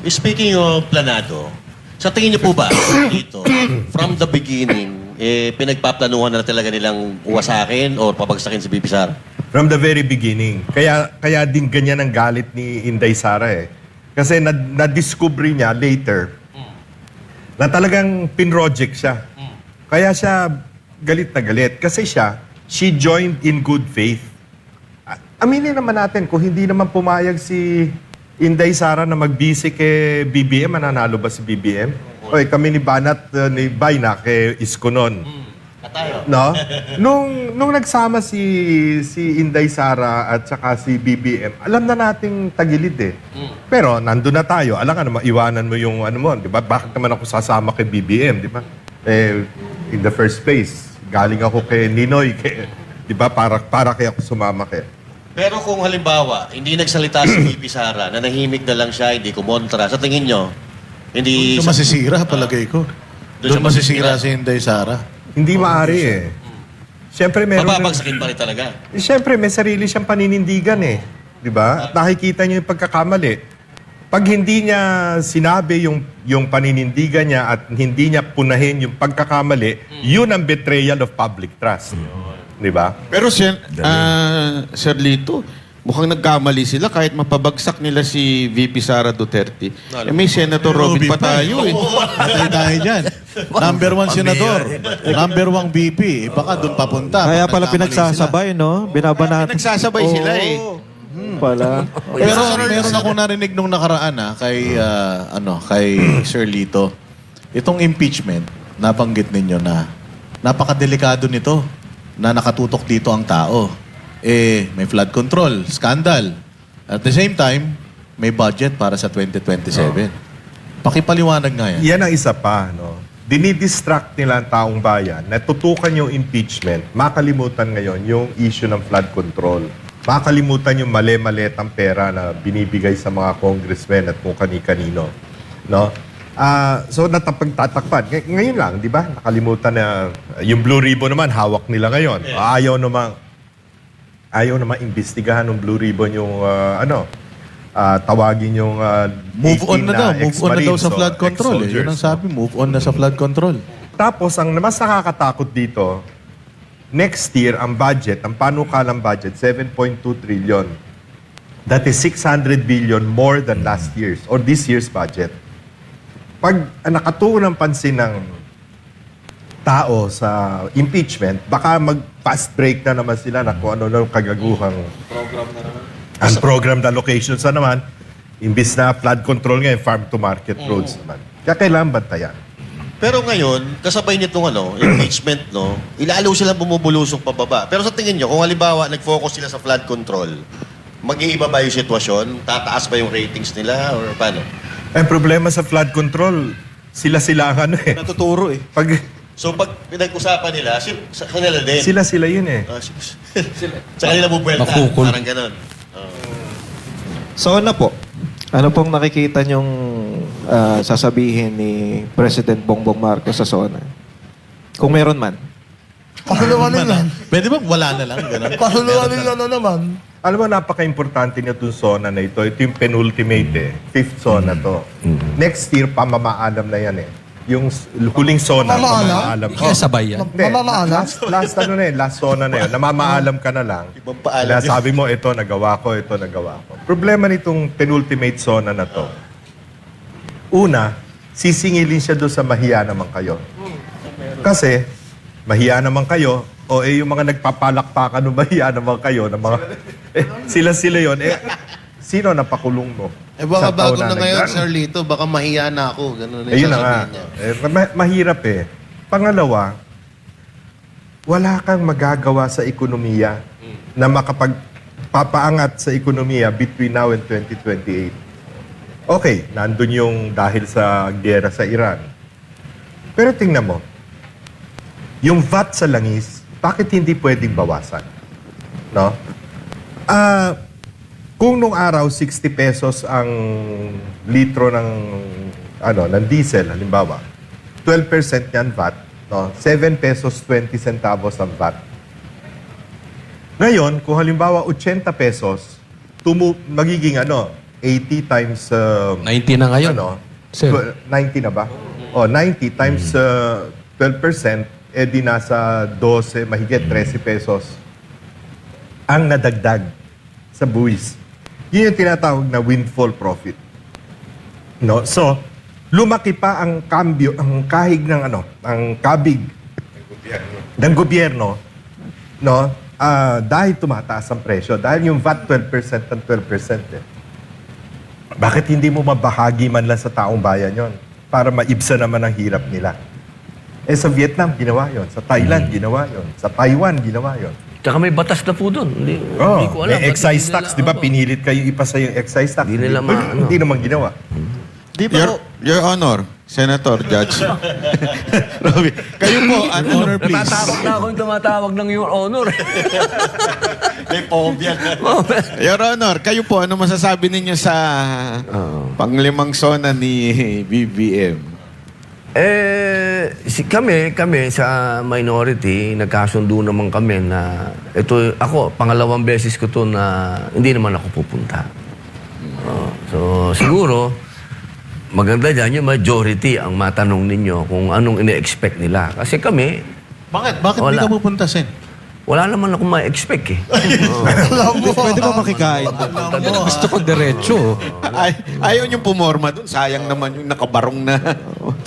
Speaking of planado, sa tingin niyo po ba dito, from the beginning, pinagpaplanuhan na talaga nilang uwasakin o pabagsakin si BP Sara? From the very beginning. Kaya din ganyan ang galit ni Inday Sara eh. Kasi na-discover niya later na talagang pinroject siya. Kaya siya galit na galit. Kasi she joined in good faith. Aminin naman natin, kung hindi naman pumayag si Inday Sara na magbisi kay BBM, mananalo ba si BBM? Kami ni Banat, ni Bayna kay Isko nun. No? Nung nagsama si Inday Sara at saka si BBM, alam na nating tagilid eh. Pero nandun na tayo. Alam ka naman, iwanan mo yung ano mo, di ba? Bakit naman ako sasama kay BBM, di ba? In the first place, galing ako kay Ninoy, di ba? Para kaya ako sumama kay. Pero kung halimbawa, hindi nagsalita si BP Sara, nanahimik na lang siya, hindi kumontra, sa tingin nyo, Hindi Doon masisira, palagay ko. Doon masisira si Inday Sara. Hindi maaari eh. Siyempre, meron... mababagsakin pa rin talaga. Siyempre, may sarili siyang paninindigan eh. Di ba? At nakikita niyo yung pagkakamali. Pag hindi niya sinabi yung paninindigan niya at hindi niya punahin yung pagkakamali, yun ang betrayal of public trust. Di ba? Pero Sir Lito, mukhang nagkamali sila kahit mapabagsak nila si VP Sara Duterte. May Senator Robin pa tayo eh. Patay tayo dyan. Number 1 senador. Number 1 VP. Baka doon papunta. Kaya Pag pala nagkamali pinagsasabay, no? Binabanatan. Nagsasabay sila eh. Pala. Pero meron ako narinig nung nakaraan kay Sir Lito. Itong impeachment, nabanggit ninyo na napakadelikado nito na nakatutok dito ang tao. May flood control, scandal. At the same time, may budget para sa 2027. Pakipaliwanag nga yan. Yan ang isa pa, no? Dinidistract nila ang taong bayan, natutukan yung impeachment, makalimutan ngayon yung issue ng flood control. Makalimutan yung mali-malitang pera na binibigay sa mga congressmen at kung kani-kanino. No? So, natapagtatakpan. Ngayon lang, di ba? Nakalimutan na yung Blue Ribbon naman, hawak nila ngayon. Ayaw naman imbestigahan ng Blue Ribbon yung tawagin yung Move on na daw. Move on na daw ex-Marines sa o flood control. Yun ang ex-soldiers. sabi, move on na sa flood control. Tapos, ang mas nakakatakot dito, next year, ang budget, ang panukalang budget, 7.2 trillion. That is 600 billion more than last year's or this year's budget. Pag nakatuon ng pansin ng tao sa impeachment, baka mag-fast break na naman sila na kung ano kagaguhang unprogrammed allocations na naman. Imbis na flood control ngayon, farm-to-market roads naman. Kaya kailangan bantayan. Pero ngayon, kasabay nitong impeachment, no, ilalo sila bumubulusok pababa. Pero sa tingin nyo, kung halimbawa nag-focus sila sa flood control, mag-iiba ba yung sitwasyon? Tataas ba yung ratings nila? Or paano? Ang problema sa flood control, sila ang Natuturo eh. So pag pinag-usapan nila, sa kanila din. Sila yun eh. Sa kanila bubuelta. Makukul. Parang ganun. So, po? Ano pong nakikita niyong sasabihin ni President Bongbong Marcos sa SONA? Kung meron man. Kasulunganin lang. Pwede ba wala na lang? Ganun? Kasulunganin lang na naman. Alam mo, napaka-importante na itong zona na ito. Ito yung penultimate fifth zona to. Next year, pamamaalam na yan eh. Yung huling zona, Pamamaalam? pamamaalam. Sabay yan. Hindi, Mamamaalam? last zona na yun. Namamaalam ka na lang. Ibang paalam yun. Sabi mo, ito nagawa ko. Problema nitong penultimate zona na to. Una, sisingilin siya doon sa mahiya naman kayo. Kasi, mahiya naman kayo, yung mga nagpapalakpakan ng mahiya naman kayo, ng mga, sila yun, sino napakulong mo? Baka Sa taon bago na ngayon, nagdaan? Sir Lito, baka mahiya na ako. Ganun na Ayun na nga. sasabihin niya. Mahirap eh. Pangalawa, wala kang magagawa sa ekonomiya na makapagpapaangat sa ekonomiya between now and 2028. Okay, nandun yung dahil sa gera sa Iran. Pero tingnan mo, yung VAT sa langis, bakit hindi pwedeng bawasan? No? Kung nung araw 60 pesos ang litro ng diesel halimbawa, 12% yan VAT, no? 7 pesos 20 centavos ang VAT. Ngayon, kung halimbawa 80 pesos, magiging 80 times 90 na ngayon. Sir. 90 na ba? 90 times 12%, di nasa 12, mahigit 13 pesos ang nadagdag sa buwis. Yun yung tinatawag na windfall profit. No? So, lumaki pa ang kambyo, ang kahig ng ang kabig ng gobyerno, no? Dahil tumataas ang presyo, dahil yung VAT 12% ang 12%. Bakit hindi mo mabahagi man lang sa taong bayan yon para maibsa naman ang hirap nila? Sa Vietnam, ginawa yon. Sa Thailand, ginawa yon. Sa Taiwan, ginawa yon. Tsaka may batas na po doon. Hindi ko alam. May excise Bakit tax, hindi di ba? nila- Pinilit kayo ipasa yung excise tax. Hindi nila Hindi naman ginawa. Di ba, Your Honor, Senator, Judge. Robby, kayo po, ano, Natatakot na ako yung tumatawag ng Your Honor. May phobia na. Your Honor, kayo po, ano masasabi ninyo sa panglimang sona ni BBM? Kami sa minority, nagkasundo naman kami na ako, pangalawang beses ko to na hindi naman ako pupunta. So, siguro, maganda dyan yung majority ang matanong ninyo kung anong ine-expect nila. Kasi kami, Bakit? Bakit hindi Wala. ka pupunta, Sen? wala naman akong ma-expect eh. Pwede ba makikain? Gusto ko diretso. Ayaw niyong pumorma dun. Sayang naman yung nakabarong na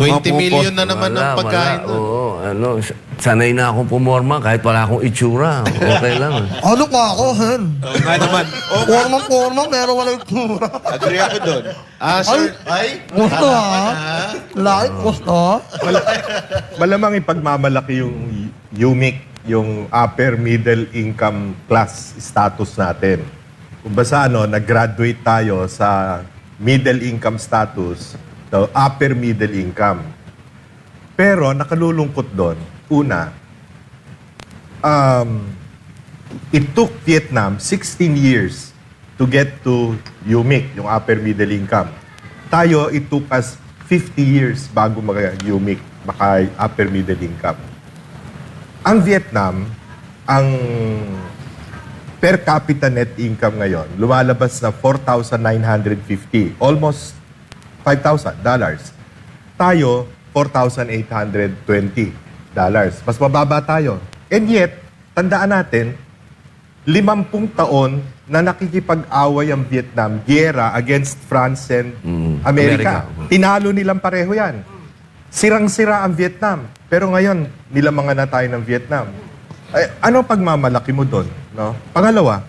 20 million na naman ang pagkain doon. Oo, sanay na akong pumorma kahit wala akong itsura. Okay lang. Ano pa ako, Hen? Nga naman. Forma, pero wala yung tura. Agree ako dun. Sir, ay? Gusto ha? Like, gusto? Malamang ipagmamalaki yung UMIC, yung upper middle income class status natin. Kung basta nag-graduate tayo sa middle income status, the upper middle income. Pero nakalulungkot doon, una, it took Vietnam 16 years to get to UMIC, yung upper middle income. Tayo, it took us 50 years bago mag-UMIC, maka-upper middle income. Ang Vietnam, ang per capita net income ngayon, lumalabas na $4,950. Almost $5,000. Tayo, $4,820. Mas mababa tayo. And yet, tandaan natin, 50 taon na nakikipag-away ang Vietnam, giyera against France and America. Tinalo nilang pareho yan. Sirang-sira ang Vietnam. Pero ngayon, nilamangan na tayo ng Vietnam. Ano pagmamalaki mo doon? No? Pangalawa,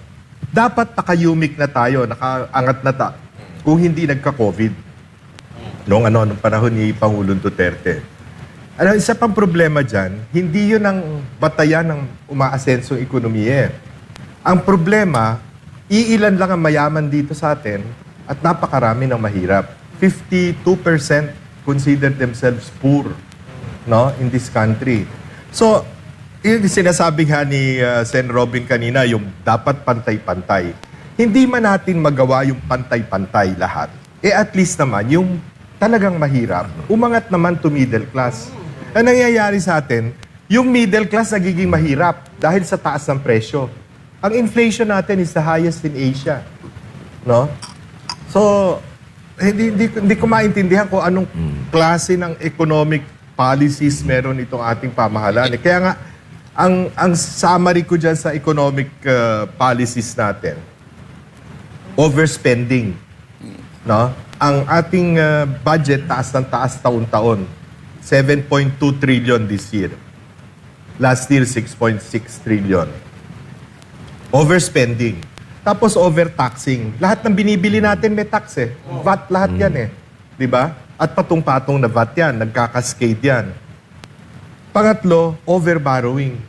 dapat naka-UMIC na tayo, nakaangat na kung hindi nagka-COVID. Nung panahon ni Pangulong Duterte. Isa pang problema dyan, hindi yun ang batayan ng umaasensong ekonomiya. Ang problema, iilan lang ang mayaman dito sa atin at napakarami ng mahirap. 52% consider themselves poor, no, in this country. So, yung sinasabi nga ni Sen. Robin kanina, yung dapat pantay-pantay. Hindi man natin magawa yung pantay-pantay lahat. At least naman, yung talagang mahirap, umangat naman to middle class. Ang nangyayari sa atin, yung middle class nagiging mahirap dahil sa taas ng presyo. Ang inflation natin is the highest in Asia. No? So, hindi ko maintindihan kung anong klase ng economic policies meron itong ating pamahalaan. Kaya nga, ang summary ko dyan sa economic policies natin, overspending. No? Ang ating budget, taas ng taas taon-taon. 7.2 trillion this year. Last year, 6.6 trillion. Overspending. Tapos overtaxing. Lahat ng binibili natin may tax eh. VAT lahat yan eh. Di ba? At patong-patong na VAT yan. Nagkakascade yan. Pangatlo, overborrowing.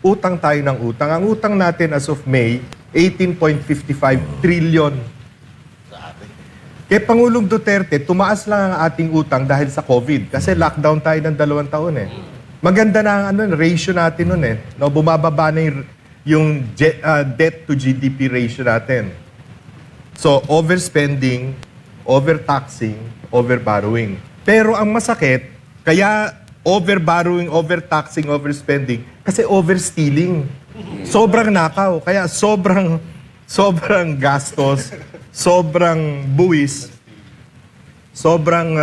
Utang tayo ng utang. Ang utang natin as of May, 18.55 trillion. Kay Pangulong Duterte, tumaas lang ang ating utang dahil sa COVID. Kasi lockdown tayo ng 2 taon eh. Maganda na ang ratio natin nun eh. No, bumababa na yung debt to GDP ratio natin. So, overspending, overtaxing, overborrowing. Pero ang masakit, kaya overborrowing, overtaxing, overspending, kasi overstealing. Sobrang nakaw. Kaya sobrang gastos, sobrang buwis, sobrang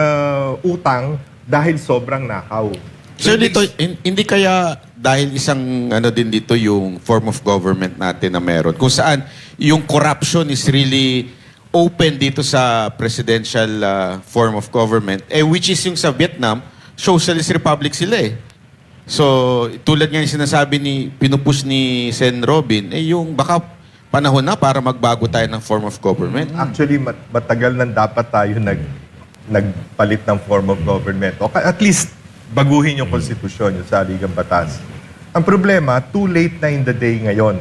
utang dahil sobrang nakaw. Sir, dito, hindi kaya dahil isang din dito yung form of government natin na meron, kung saan yung corruption is really open dito sa presidential form of government, which is yung sa Vietnam, socialist republic sila eh. So, tulad nga yung sinasabi pinupush ni Sen. Robin, yung baka panahon na para magbago tayo ng form of government. Actually, matagal nang dapat tayo nagpalit ng form of government. O at least, baguhin yung konstitusyon, yung saligang batas. Ang problema, too late na in the day ngayon.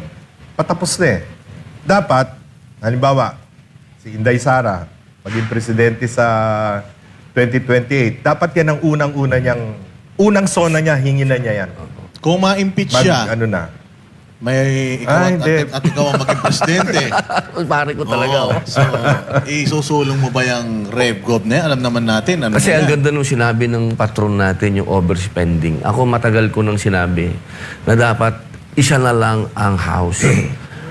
Patapos na eh. Dapat, halimbawa, si Inday Sara, maging presidente sa 2028. Dapat yan ang unang zona niya, hingin na niya yan. Kung ma-impeach siya, Ano na? may ikaw hindi. at ikaw ang maging presidente. Pare ko talaga. Oo. oh. So, isusulong mo ba yung RevGov na yan? Alam naman natin. Ano Kasi na ang yan? ganda nung sinabi ng patron natin, yung overspending. Ako matagal ko nang sinabi na dapat isa na lang ang house.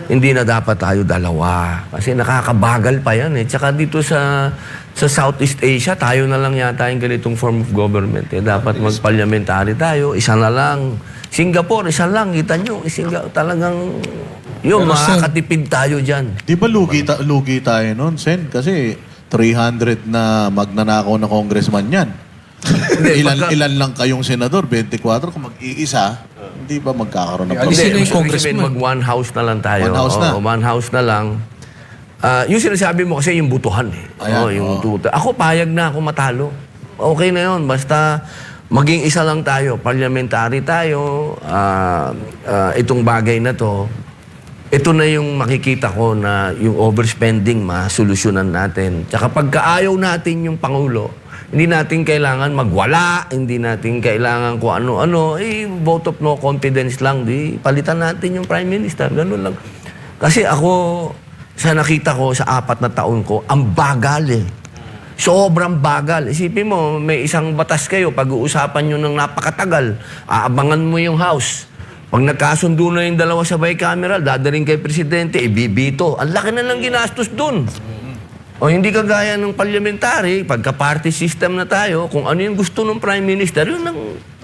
Hindi na dapat tayo dalawa. Kasi nakakabagal pa yan eh. Tsaka dito sa Southeast Asia, tayo na lang yata yung ganitong form of government. Eh. Dapat mag-parliamentary tayo, isa na lang. Singapore, isa lang. Kita nyo, talagang yun, makakatipid tayo dyan. Di ba lugi tayo nun, Sen? Kasi 300 na magnanakaw na congressman yan. ilan lang kayong senador? 24. Kung mag-iisa, hindi ba magkakaroon ng Hindi, sino yung ibig congressman? sabihin, mag-one house na lang tayo. One house na. Oo, one house na lang. Yung sinasabi mo kasi yung butuhan eh. Ayan, yung oo. Ako payag na ako matalo. Okay na yun. Basta maging isa lang tayo. Parliamentary tayo. Itong bagay na to. Ito na yung makikita ko na yung overspending masolusyonan natin. Tsaka pagkaayaw natin yung Pangulo, hindi natin kailangan magwala, hindi natin kailangan kung ano-ano, vote of no confidence lang, di palitan natin yung Prime Minister, ganun lang. Kasi ako, sa nakita ko sa 4 na taon ko, ang bagal eh. Sobrang bagal. Isipin mo, may isang batas kayo, pag-uusapan nyo ng napakatagal, aabangan mo yung House. Pag nagkasundo na yung dalawa sa bicameral, dadaling kay Presidente, ibibito. Ang laki na lang ginastos dun. O hindi kagaya ng parliamentary, pagka-party system na tayo, kung ano yung gusto ng Prime Minister, yun ang,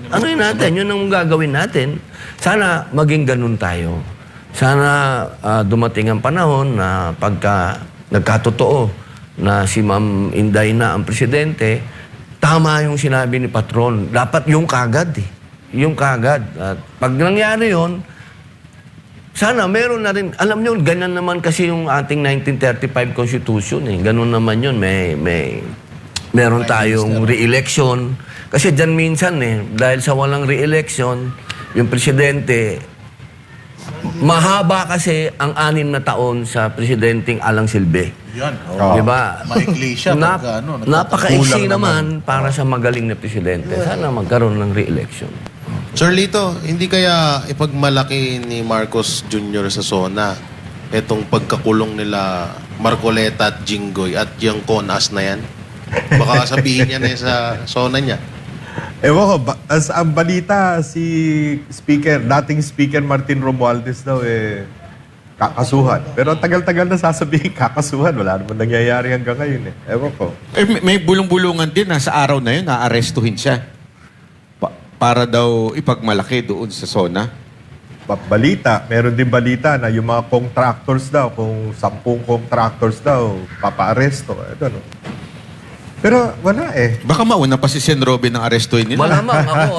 ano yun natin, yun ang gagawin natin. Sana maging ganun tayo. Sana dumating ang panahon na pagka nagkatotoo na si Ma'am Inday na ang presidente, tama yung sinabi ni Patron. Dapat yung kagad eh. Yung kagad. At pag nangyari yun, sana meron na rin, alam nyo, ganyan naman kasi yung ating 1935 Constitution eh. Ganun naman yun. Meron tayong re-election. Kasi dyan minsan eh, dahil sa walang re-election, yung presidente, mahaba kasi ang 6 na taon sa presidenteng Alang Silbe. Yan. Diba? Maikli siya. Napaka-iksi naman para sa magaling na presidente. Sana magkaroon ng re-election. Sir Lito, hindi kaya ipagmalaki ni Marcos Jr. sa SONA itong pagkakulong nila Marcoleta at Jinggoy at yung CONAS na yan? Baka sabihin niya na yun sa SONA niya. Ewan ko, as ang balita, si dating Speaker Martin Romualdez daw kakasuhan. Pero ang tagal-tagal na sasabihin kakasuhan. Wala naman nangyayari hanggang ngayon eh. Ewan ko. May bulong-bulungan din na sa araw na yun, na-arrestuhin siya. Para daw ipagmalaki doon sa SONA. Balita, meron din balita na yung mga contractors daw, kung 10 contractors daw, papa-aresto. No? Pero wala eh. Baka mauna pa si Sen. Robin ng arestuhin nila. Malamang ako.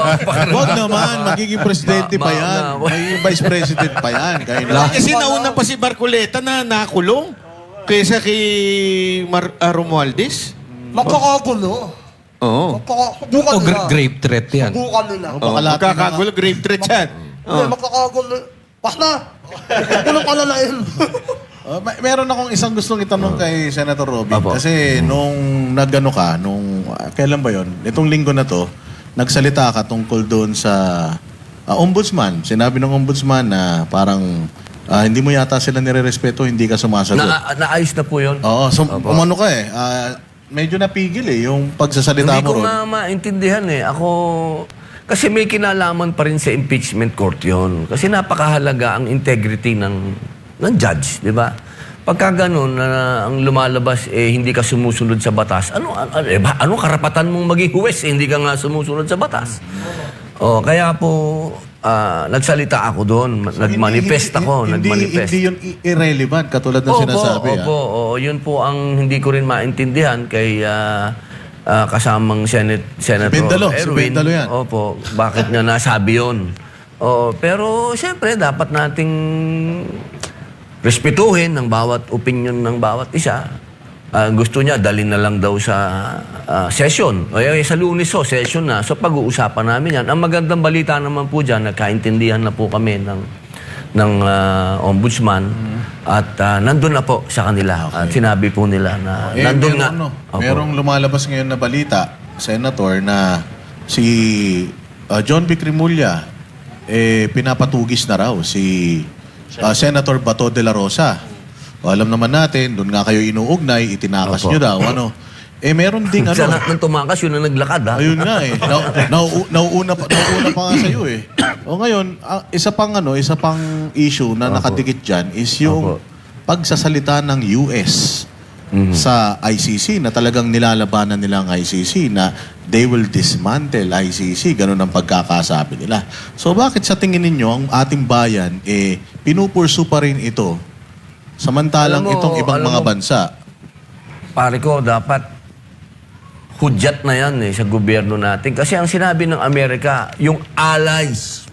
Huwag naman, magiging presidente pa yan. May vice president pa yan. Kasi nauna pa si Barcoleta na nakulong kaysa kay Romualdez. Magkakagulo. Oo. Subukan nila. Grave threat yan. Subukan nila. Magkakagulo, grave threat yan. Hindi, magkakagulo. Basta! Walang palalain. Meron akong isang gustong itanong kay Senator Robin. Apo. Kasi nung kailan ba yon? Itong linggo na to, nagsalita ka tungkol doon sa ombudsman. Sinabi ng ombudsman na parang hindi mo yata sila nire-respeto, hindi ka sumasagot. Naayos na po yun. Oo, so umano ka eh. Medyo napigil eh, yung pagsasalita Hindi mo ko ron. nga maintindihan eh. Ako, kasi may kinalaman pa rin sa impeachment court yun. Kasi napakahalaga ang integrity ng judge, di ba? Pagka ganun, na ang lumalabas, hindi ka sumusunod sa batas, ano karapatan mong maging huwes, hindi ka nga sumusunod sa batas? Kaya po, nagsalita ako doon, nagmanifest ako, nagmanifest. Hindi yun irrelevant, katulad ng sinasabi. Opo, yun po ang hindi ko rin maintindihan kay kasamang Senator Si Erwin. Bendalo yan. Opo, bakit niya nasabi yun? Pero siyempre, dapat nating respetuhin ang bawat opinion ng bawat isa. Gusto niya, dalhin na lang daw sa session. Sa Lunes session na. So pag-uusapan namin yan. Ang magandang balita naman po dyan, nagkaintindihan na po kami ombudsman at nandun na po sa kanila. At sinabi po nila na nandun nga. Opo. Merong lumalabas ngayon na balita, Senator, na si John Vic Rimulya, pinapatugis na raw si Senator Bato de la Rosa. O, alam naman natin, doon nga kayo inuugnay, itinakas Opo. nyo daw. Meron ding Sa lahat ng tumakas, yun na naglakad, ha? Ayun nga eh. Nauuna pa nga sa iyo eh. O ngayon, isa pang issue na nakadikit diyan is yung pagsasalita ng US sa ICC na talagang nilalabanan nila ang ICC na they will dismantle ICC. Ganun ang pagkakasabi nila. So bakit sa tingin ninyo ang ating bayan pinupursu pa rin ito samantalang itong ibang mga bansa? Pare ko, dapat hudyat na yan sa gobyerno natin. Kasi ang sinabi ng Amerika, yung allies,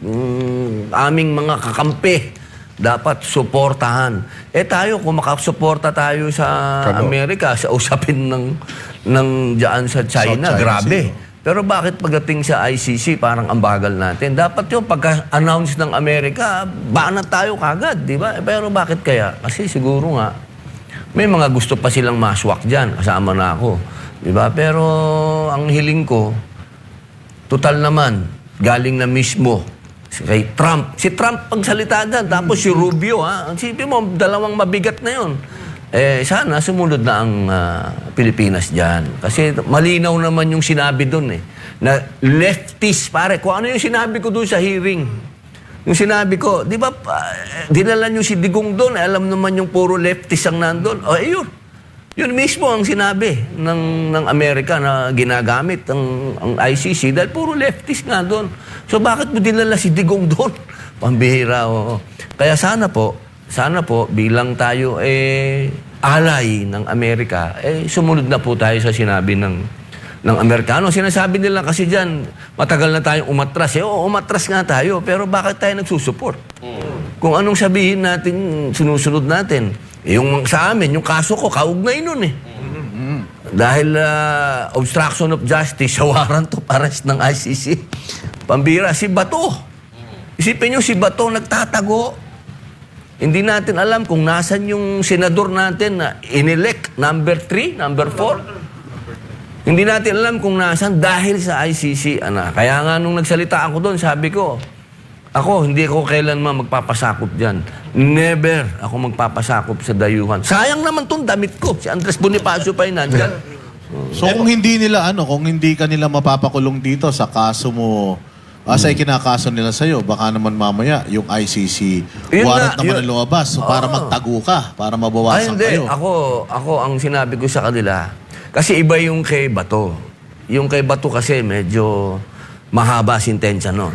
aming mga kakampi, dapat suportahan. Tayo, kung makasuporta tayo sa Amerika, sa usapin ng dyan sa China, South China grabe. Sea. Pero bakit pagdating sa ICC, parang ang bagal natin? Dapat yung pagka-announce ng Amerika, banat tayo kagad, di ba? Pero bakit kaya? Kasi siguro nga, may mga gusto pa silang maswak dyan, kasama na ako. Diba? Pero ang hiling ko, total naman, galing na mismo kay Trump. Si Trump pagsalita dyan, tapos si Rubio, ha? Ang sipin mo, dalawang mabigat na yun. Sana sumunod na ang Pilipinas dyan. Kasi malinaw naman yung sinabi doon na leftist, pare. Kung ano yung sinabi ko doon sa hearing. Yung sinabi ko, di ba, dinala nyo si Digong doon, alam naman yung puro leftist ang nandun. Yun. Yun mismo ang sinabi ng Amerika na ginagamit ang ICC dahil puro leftist nga doon. So bakit mo dinala si Digong doon? Pambihira, oo. Kaya sana po bilang tayo alay ng Amerika, sumunod na po tayo sa sinabi ng Amerikano. Sinasabi nila kasi dyan, matagal na tayong umatras. Oo, umatras nga tayo, pero bakit tayo nagsusupport? Kung anong sabihin natin, sinusunod natin. Yung sa amin, yung kaso ko, kaugnay nun Dahil obstruction of justice sa warrant of arrest ng ICC. Pambira, si Bato. Isipin nyo, si Bato nagtatago. Hindi natin alam kung nasan yung senador natin na inelect, number 3, number 4. Hindi natin alam kung nasan dahil sa ICC. Kaya nga nung nagsalita ako doon, sabi ko, hindi ako kailanman magpapasakop dyan. Never ako magpapasakop sa dayuhan. Sayang naman tong damit ko. Si Andres Bonifacio pa yun nandyan. So kung hindi ka nila mapapakulong dito sa kaso mo, sa ikinakaso nila sa'yo, baka naman mamaya yung ICC warrant naman na lumabas para magtago ka, para mabawasan hindi. kayo. Ako ang sinabi ko sa kanila, kasi iba yung kay Bato. Yung kay Bato kasi medyo mahaba sintensya nun.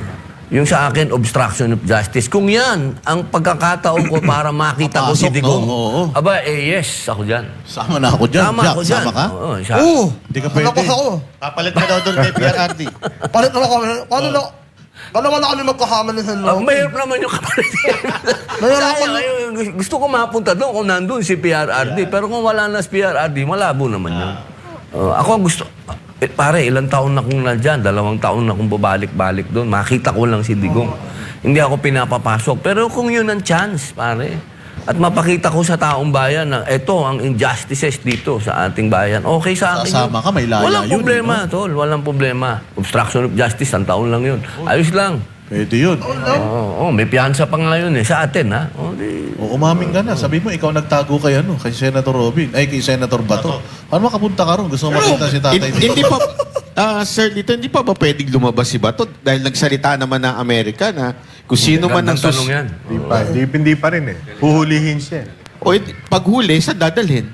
Yung sa akin, obstruction of justice. Kung yan, ang pagkakataon ko para makita ko si Papasok, Digong. no? Oo. Aba, yes, ako dyan. Sama na ako dyan. Sama Jack, ako dyan. sama ka? Oo, Oo! Hindi ka pwede. Nalakas ako. Papalit ka daw doon kay PRRD. Palit na kami. Paano na? Dalawa na kami magkakama ni Hello. Mahirap naman yung kapatid. Gusto ko mapunta doon kung nandun si PRRD. Pero kung wala na si PRRD, malabo naman yun. Ako gusto... pare, ilang taon na kong nandyan, 2 taon na kong babalik-balik doon. Makita ko lang si Digong. Hindi ako pinapapasok. Pero kung yun ang chance, pare, at mapakita ko sa taong bayan na eto ang injustices dito sa ating bayan, okay sa akin Kasama ka, may laya walang yun, problema, tol. Walang problema. Obstruction of justice, 1 taon lang yun. Ayos lang. Pwede yun. May piyansa pa nga yun sa atin, ha? O umamin ka na. Sabi mo, ikaw nagtago kay Senator kay Senator Bato. Paano makapunta ka ron? Gusto mo makita si tatay dito? Hindi pa, sir, dito, hindi pa ba pwedeng lumabas si Bato? Dahil nagsalita naman ng Amerika na kung sino man ang tanong yan. Hindi pa rin Huhulihin siya. O paghuli, saan dadalhin?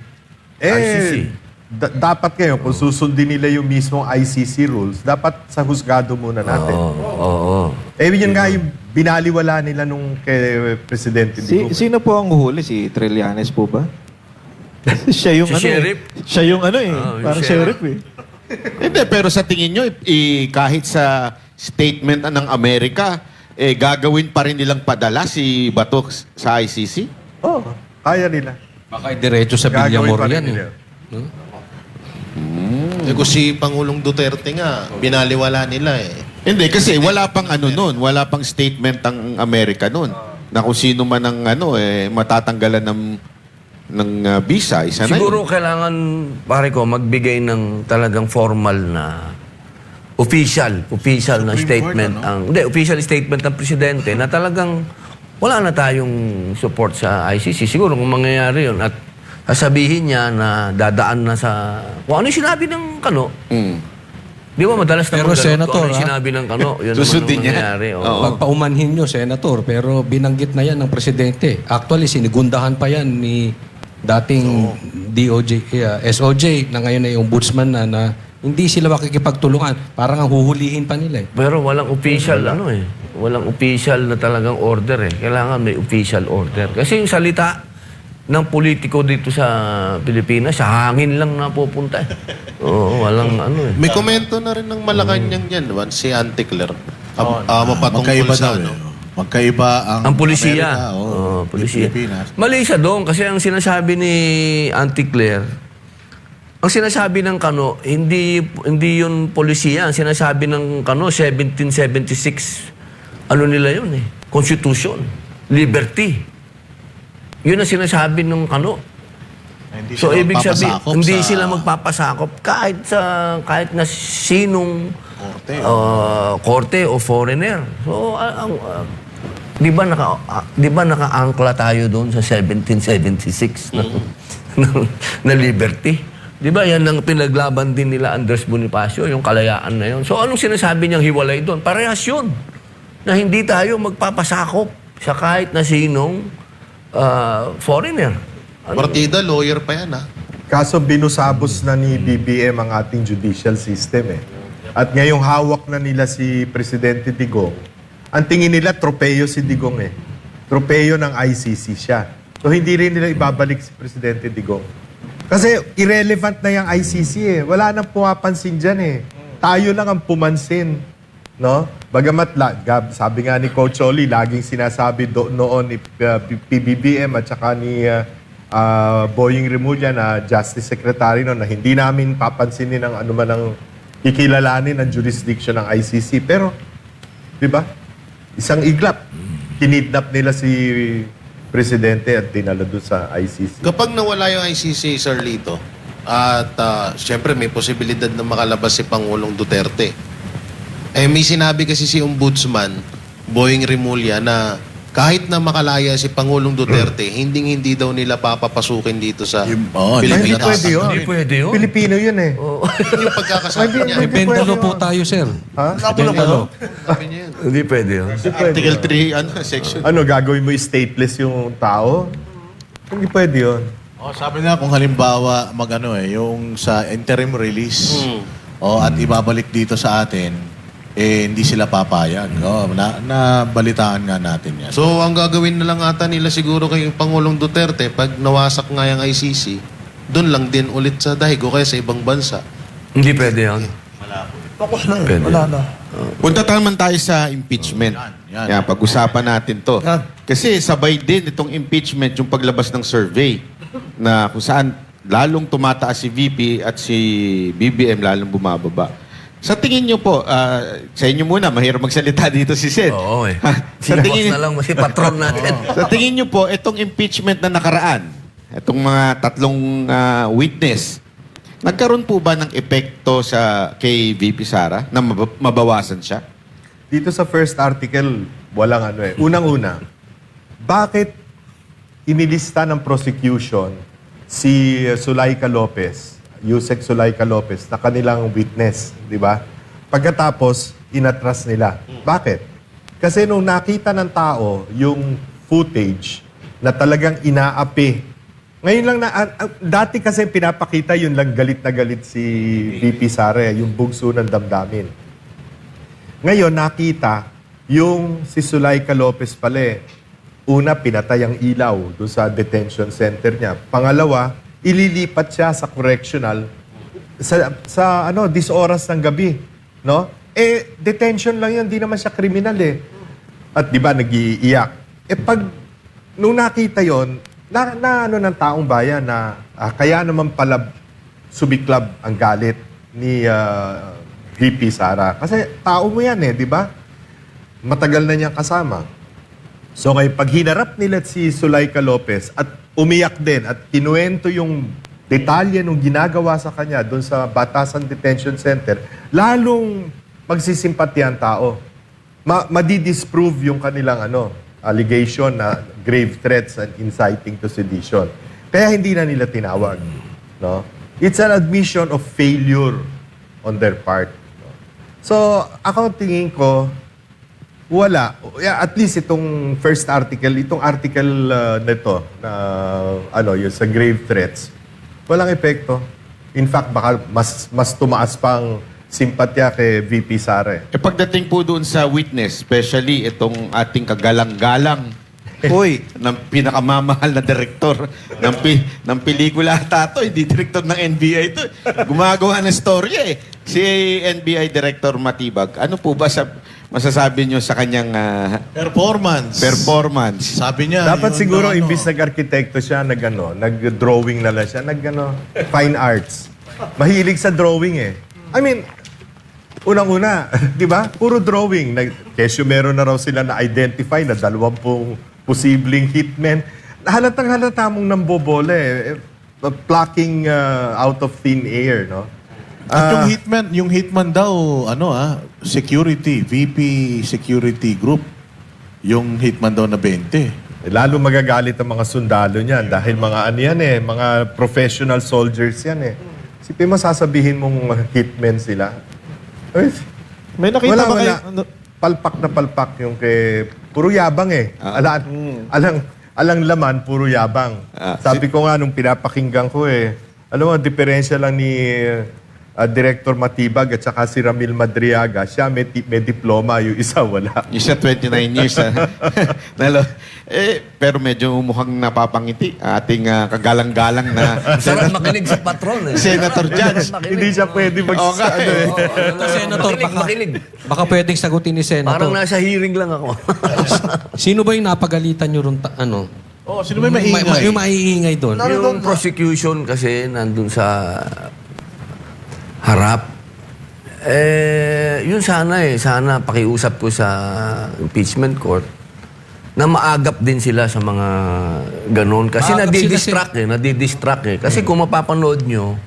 ICC. Dapat kayo, kung susundin nila yung mismong ICC rules, dapat sa husgado muna natin. Oo. Yun nga yung binaliwala nila nung kay Presidente Digong. Sino po ang huli? Si Trillanes po ba? Siya yung Si sheriff? Siya yung yung parang sheriff. sheriff Hindi, pero sa tingin nyo, kahit sa statement ng Amerika, gagawin pa rin nilang padala si Bato sa ICC? Kaya nila. Baka diretso sa Gagawin Villamor pa rin yan. nila. Kung si Pangulong Duterte nga, binaliwala nila Hindi, kasi wala pang wala pang statement ang Amerika nun. na kung sino man ang matatanggalan ng visa, isa na Siguro yun. kailangan, pare ko, magbigay ng talagang formal na official na statement official statement ng presidente na talagang wala na tayong support sa ICC. Siguro kung mangyayari yun at sasabihin niya na dadaan na sa kung ano yung sinabi ng Kano. Di ba madalas Pero, naman ganun, Senator, kung ano yung ha? sinabi ng Kano, yun naman Susundin ang niya. nangyayari. Oo. Oo. Pagpaumanhin nyo, Senator, pero binanggit na yan ng Presidente. Actually, sinigundahan pa yan ni dating SOJ na ngayon ay ombudsman na hindi sila makikipagtulungan. Parang ang huhulihin pa nila eh. Pero walang official walang official na talagang order eh. Kailangan may official order. Kasi yung salita ng politiko dito sa Pilipinas, sa hangin lang napupunta eh. Oo, walang May komento na rin ng Malacanang yan, naman, si Auntie Claire. Mapatungkol Magkaiba sa daw Magkaiba ang pulisya. Amerika, Pulisya. Pilipinas. Mali siya doon kasi ang sinasabi ni Auntie Claire, ang sinasabi ng Kano, hindi yun polisiya. Ang sinasabi ng Kano, 1776, nila yun eh. Constitution. Liberty. Yun ang sinasabi ng Kano. Hindi So, sila ibig sabihin, magpapasakop hindi sa sila magpapasakop kahit na sinong korte o foreigner. So, di ba naka-angkla tayo doon sa 1776 na liberty? Di ba yan ang pinaglaban din nila Andres Bonifacio, yung kalayaan na yun. So anong sinasabi niyang hiwalay doon? Parehas yun. Na hindi tayo magpapasakop sa kahit na sinong foreigner. Partida, lawyer pa yan, ha? Kaso binusabos na ni BBM ang ating judicial system eh. At ngayong hawak na nila si Presidente Digong, ang tingin nila tropeyo si Digong eh. Tropeyo ng ICC siya. So hindi rin nila ibabalik si Presidente Digong. Kasi irrelevant na yung ICC eh. Wala nang pumapansin dyan eh. Tayo lang ang pumansin. No? Bagamat, sabi nga ni Coach Oli, laging sinasabi noon ni PBBM at saka ni Boying Remulla na Justice Secretary no, na hindi namin papansinin ng anuman ang kikilalanin ng jurisdiction ng ICC. Pero, di ba? Isang iglap. Kinidnap nila si Presidente at dinala doon sa ICC. Kapag nawala yung ICC, Sir Lito, at siyempre may posibilidad na makalabas si Pangulong Duterte. May sinabi kasi si Ombudsman, Boying Remulla, na kahit na makalaya si Pangulong Duterte, hindi daw nila papapasukin dito sa Hindi Pilipinas. pwede yun. Hindi pwede yun. Pilipino yun eh. Yun yung pagkakasabi niya. May bendalo po tayo, sir. Ha? Bendalo. Sabi niya yun. Hindi pwede yun. Article 3, section. Ano, gagawin mo stateless yung tao? Hindi pwede yun. Sabi nga kung halimbawa yung sa interim release at ibabalik dito sa atin, hindi sila papayag. Nabalitaan nga natin yan. So, ang gagawin na lang ata nila siguro kay Pangulong Duterte, pag nawasak nga yung ICC, doon lang din ulit sa dahig o kaya sa ibang bansa. Hindi pwede yun. Tapos na Pwede. Wala na. Punta naman tayo sa impeachment. Yan. Yan, pag-usapan natin to. Yan. Kasi sabay din itong impeachment yung paglabas ng survey na kung saan lalong tumataas si VP at si BBM lalong bumababa. Sa tingin nyo po, sa inyo muna, mahirap magsalita dito si Sen. Oo eh. Sa Si boss tingin, na lang, si patron natin. sa tingin nyo po, itong impeachment na nakaraan, itong mga tatlong witness, nagkaroon po ba ng epekto kay VP Sara na mabawasan siya? Dito sa first article, walang ano eh. Unang-una, bakit inilista ng prosecution si Zulaika Lopez, Yusek Zulaika Lopez, na kanilang witness, di ba? Pagkatapos, inatras nila. Bakit? Kasi nung nakita ng tao yung footage na talagang inaapi, ngayon lang dati kasi pinapakita yun lang galit na galit si VP Sara, yung bugso ng damdamin. Ngayon, nakita yung si Zulaika Lopez pala, una, pinatay ang ilaw doon sa detention center niya. Pangalawa, ililipat siya sa correctional sa 10 oras ng gabi, no? Detention lang 'yun, di naman siya kriminal eh. At 'di ba nag-iiyak. Nung nakita 'yon, na ng taong bayan na kaya naman pala sumiklab ang galit ni VP Sara. Kasi tao mo 'yan eh, 'di ba? Matagal na niyang kasama. So ngayon, pag hinarap nila si Zuleika Lopez at umiyak din at kinuwento yung detalye nung ginagawa sa kanya doon sa Batasan Detention Center, lalong magsisimpati ang tao. Madi-disprove yung kanilang allegation na grave threats and inciting to sedition. Kaya hindi na nila tinawag. No? It's an admission of failure on their part. No? So, ako tingin ko, wala. At least itong first article, itong article nito, na yung sa grave threats, walang epekto. In fact, baka mas tumaas pang simpatya kay VP Sara. Pagdating po doon sa witness, especially itong ating kagalang-galang ng pinakamamahal na direktor ng pelikula tato, hindi direktor ng NBI to. Gumagawa ng storya eh. Si NBI Director Matibag, ano po ba masasabi nyo sa kanyang Performance. Sabi niya, Dapat yun siguro, daw, imbis nag-arkitekto siya, nag-drawing na lang siya, fine arts. Mahilig sa drawing eh. I mean, unang-una, di ba? Puro drawing. Kesyo meron na raw sila na-identify na 20 posibleng hitmen. Halatang-halata mong nambobole eh. Plucking out of thin air, no? At yung hitman daw, security, VP Security Group. Yung hitman daw na 20. Lalo magagalit ang mga sundalo niyan dahil mga professional soldiers yan eh. Sipin mo, sasabihin mong hitmen sila. Ay, May nakita ba kayo? palpak na palpak yung kay... Puro yabang eh. Alang laman, puro yabang. Sabi ko nga nung pinapakinggan ko alam mo, diferensya lang ni Director Matibag at saka si Ramil Madriaga. Siya may diploma, yung isa wala. Yung siya 29 years. Pero medyo mukhang napapangiti ating kagalang-galang na Sarap makinig sa patron eh. Senator Judge. Hindi siya pwede Senator, baka pwedeng sagutin ni Senator. Parang nasa hearing lang ako. Sino ba yung napagalitan nyo ron? Sino ba yung maingay? Yung maiingay doon. Yung prosecution kasi nandun sa harap. Yun sana pakiusap ko sa impeachment court na maagap din sila sa mga ganon. Kasi nadidistract eh. Kasi kung mapapanood nyo,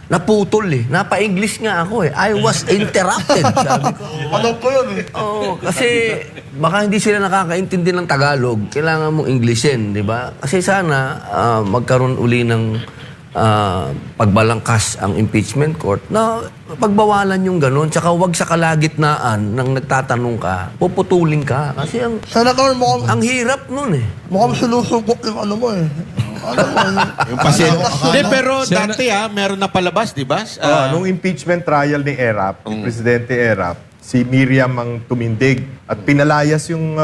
naputol eh. Napa-English nga ako eh. I was interrupted, sabi ko. Alam ko yun eh. Oo, kasi baka hindi sila nakakaintindi ng Tagalog. Kailangan mong Englishin, di ba? Kasi sana magkaroon uli ng pagbalangkas ang impeachment court na pagbawalan yung ganun. Tsaka huwag sa kalagitnaan nang nagtatanong ka, puputulin ka. Kasi Senator, ang hirap nun eh. mukhang sinusugot yung ano mo eh. Yung pasyente. Hindi, pero dati meron na palabas, di ba? Nung impeachment trial ni Erap, ni Presidente Erap, si Miriam ang tumindig at pinalayas yung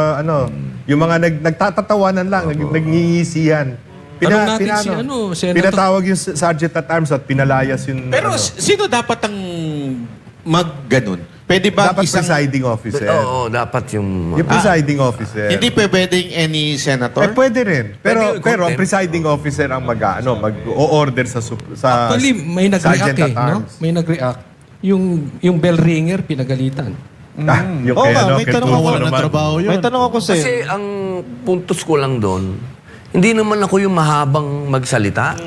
yung mga nagtatatawanan lang, nagngingisihan. Tanong natin si Senator. Pinatawag yung Sergeant at Arms at pinalayas yung... Pero sino dapat ang mag-ganun? Pwede ba dapat isang... presiding officer. Oo, dapat yung... Yung presiding officer. Hindi pwedeng any senator? Pwede rin. Pero Pwede yung ang presiding officer ang mag-o-order sa Actually, may nag-react Sergeant at no? Arms. May nag-react. Yung bell ringer, pinagalitan. Yung Oo kay, nga, may kay tanong Tulfo ako naman. trabaho yun. May tanong ako Kasi ang puntos ko lang doon, hindi naman ako yung mahabang magsalita.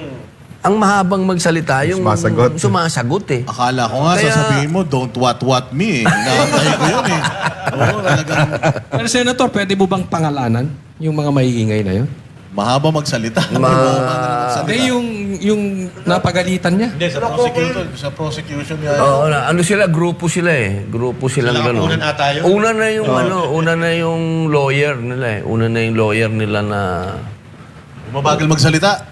Ang mahabang magsalita, yung sumasagot eh. Akala ko nga, Kaya- sasabihin mo, don't what me. Nakatay ko yun eh. Oo, talagang Pero Senator, pwede mo bang pangalanan yung mga maiingay na yun? mahaba magsalita. Hindi, yung napagalitan niya. Hindi, sa prosecution niya. Oo, grupo sila eh. Grupo silang Sila ang gano'n. una na tayo? Una na yung lawyer nila eh. Una na yung lawyer nila na Mabagal magsalita.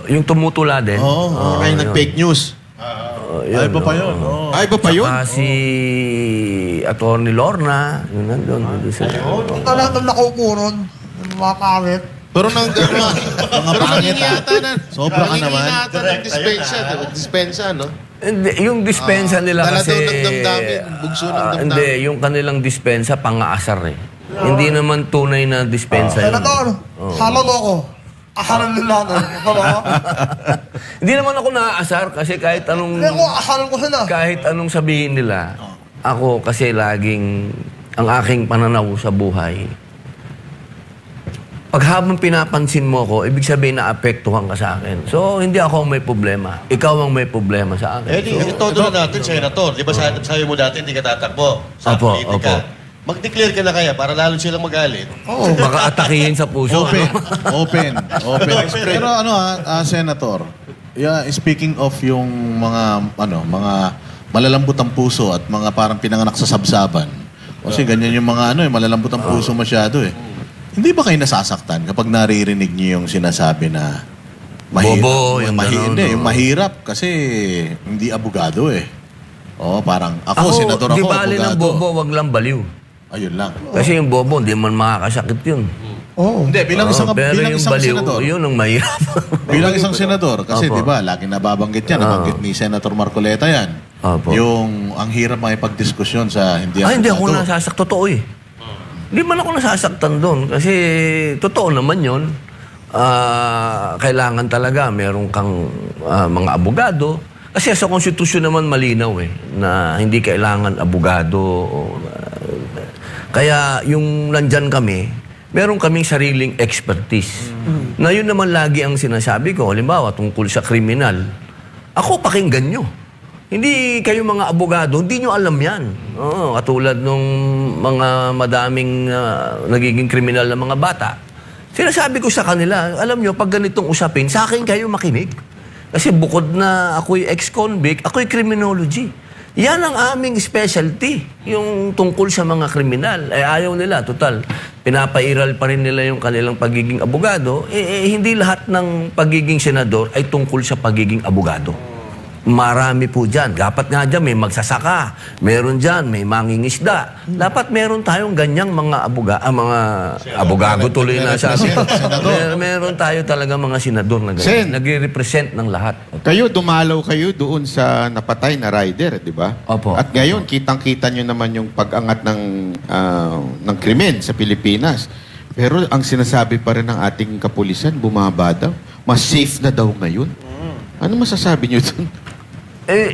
yung tumutula din. Oo, Kaya nag-fake news. Ay, iba pa yun. Oo. Ay, iba pa yun? Saka si Atty. Lorna, yun nandun sila. Ito lang itong nakaupo ron. Yung mga kamit. Pero nang gano'n, Mga pangit ah. Sobra ka naman. yata ng dispensa, diba? Dispensa, no? Hindi, yung dispensa nila dala kasi... daw ng damdamin, bugso ng damdamin. Hindi, yung kanilang dispensa pang-aasar eh. Hindi naman tunay na dispensa yun. Senator, halo mo ako. Asaran nila na. Hindi naman ako naaasar kasi kahit anong... Hindi ako, asaran ko sila. Kahit anong sabihin nila, ako kasi laging... Ang aking pananaw sa buhay, Pag habang pinapansin mo ko, ibig sabihin na apektuhan ka sa akin. So, hindi ako ang may problema. Ikaw ang may problema sa akin. Eh, di, todo na natin, Senator. Di ba sabi mo dati, hindi ka tatakbo sa Opo, politika. opo. Mag-declare ka na kaya para lalo silang magalit. Oo, baka atakihin sa puso. Open. ano? Open. Pero Senator, speaking of yung mga malalambot ang puso at mga parang pinanganak sa sabsaban. Kasi ganyan yung mga malalambot ang puso masyado eh. Hindi ba kayo nasasaktan kapag naririnig niyo yung sinasabi na Bobo, yung gano'n, hindi, no? yung mahirap kasi hindi abogado eh. Oo, parang ako, senador di ako, bali ng abogado. bobo, wag lang baliw. Ayun lang. Kasi yung bobo, hindi man makakasakit yun. Hindi, bilang isang, Pero bilang yung isang baliw, senador. yun ang mahirap. Bilang isang senador, kasi Opo. di ba, laging nababanggit yan, nabanggit ni Senator Marcoleta yan. Opo. Yung ang hirap makipagdiskusyon sa hindi Ay, hindi ako abogado. nasasaktan. Totoo eh. Hindi man ako nasasaktan doon. Kasi totoo naman yun. Kailangan talaga meron kang mga abogado. Kasi sa konstitusyon naman malinaw eh, na hindi kailangan abogado. Kaya yung nandyan kami, meron kaming sariling expertise. Na yun naman lagi ang sinasabi ko. Halimbawa, tungkol sa kriminal. Ako, pakinggan nyo. Hindi kayo mga abogado, hindi nyo alam yan. Oo, katulad nung mga madaming nagiging kriminal na mga bata. Sinasabi ko sa kanila, alam nyo, pag ganitong usapin, sa akin kayo makinig. Kasi bukod na ako'y ex-convict, ako'y criminology. Yan ang aming specialty, yung tungkol sa mga kriminal. Ayaw nila, total. Pinapairal pa rin nila yung kanilang pagiging abogado. Hindi lahat ng pagiging senador ay tungkol sa pagiging abogado. Marami po dyan. Dapat nga dyan may magsasaka. Meron dyan, may mangingisda. Dapat meron tayong ganyang mga abogado tuloy na sabi. Meron tayo talaga mga senador na Sen. ganyan. Nagre-represent ng lahat. Kayo, dumalaw kayo doon sa napatay na rider, di ba? Opo. At ngayon, kitang-kita nyo naman yung pag-angat ng krimen sa Pilipinas. Pero ang sinasabi pa rin ng ating kapulisan, bumaba daw. Mas safe na daw ngayon. Ano masasabi nyo doon?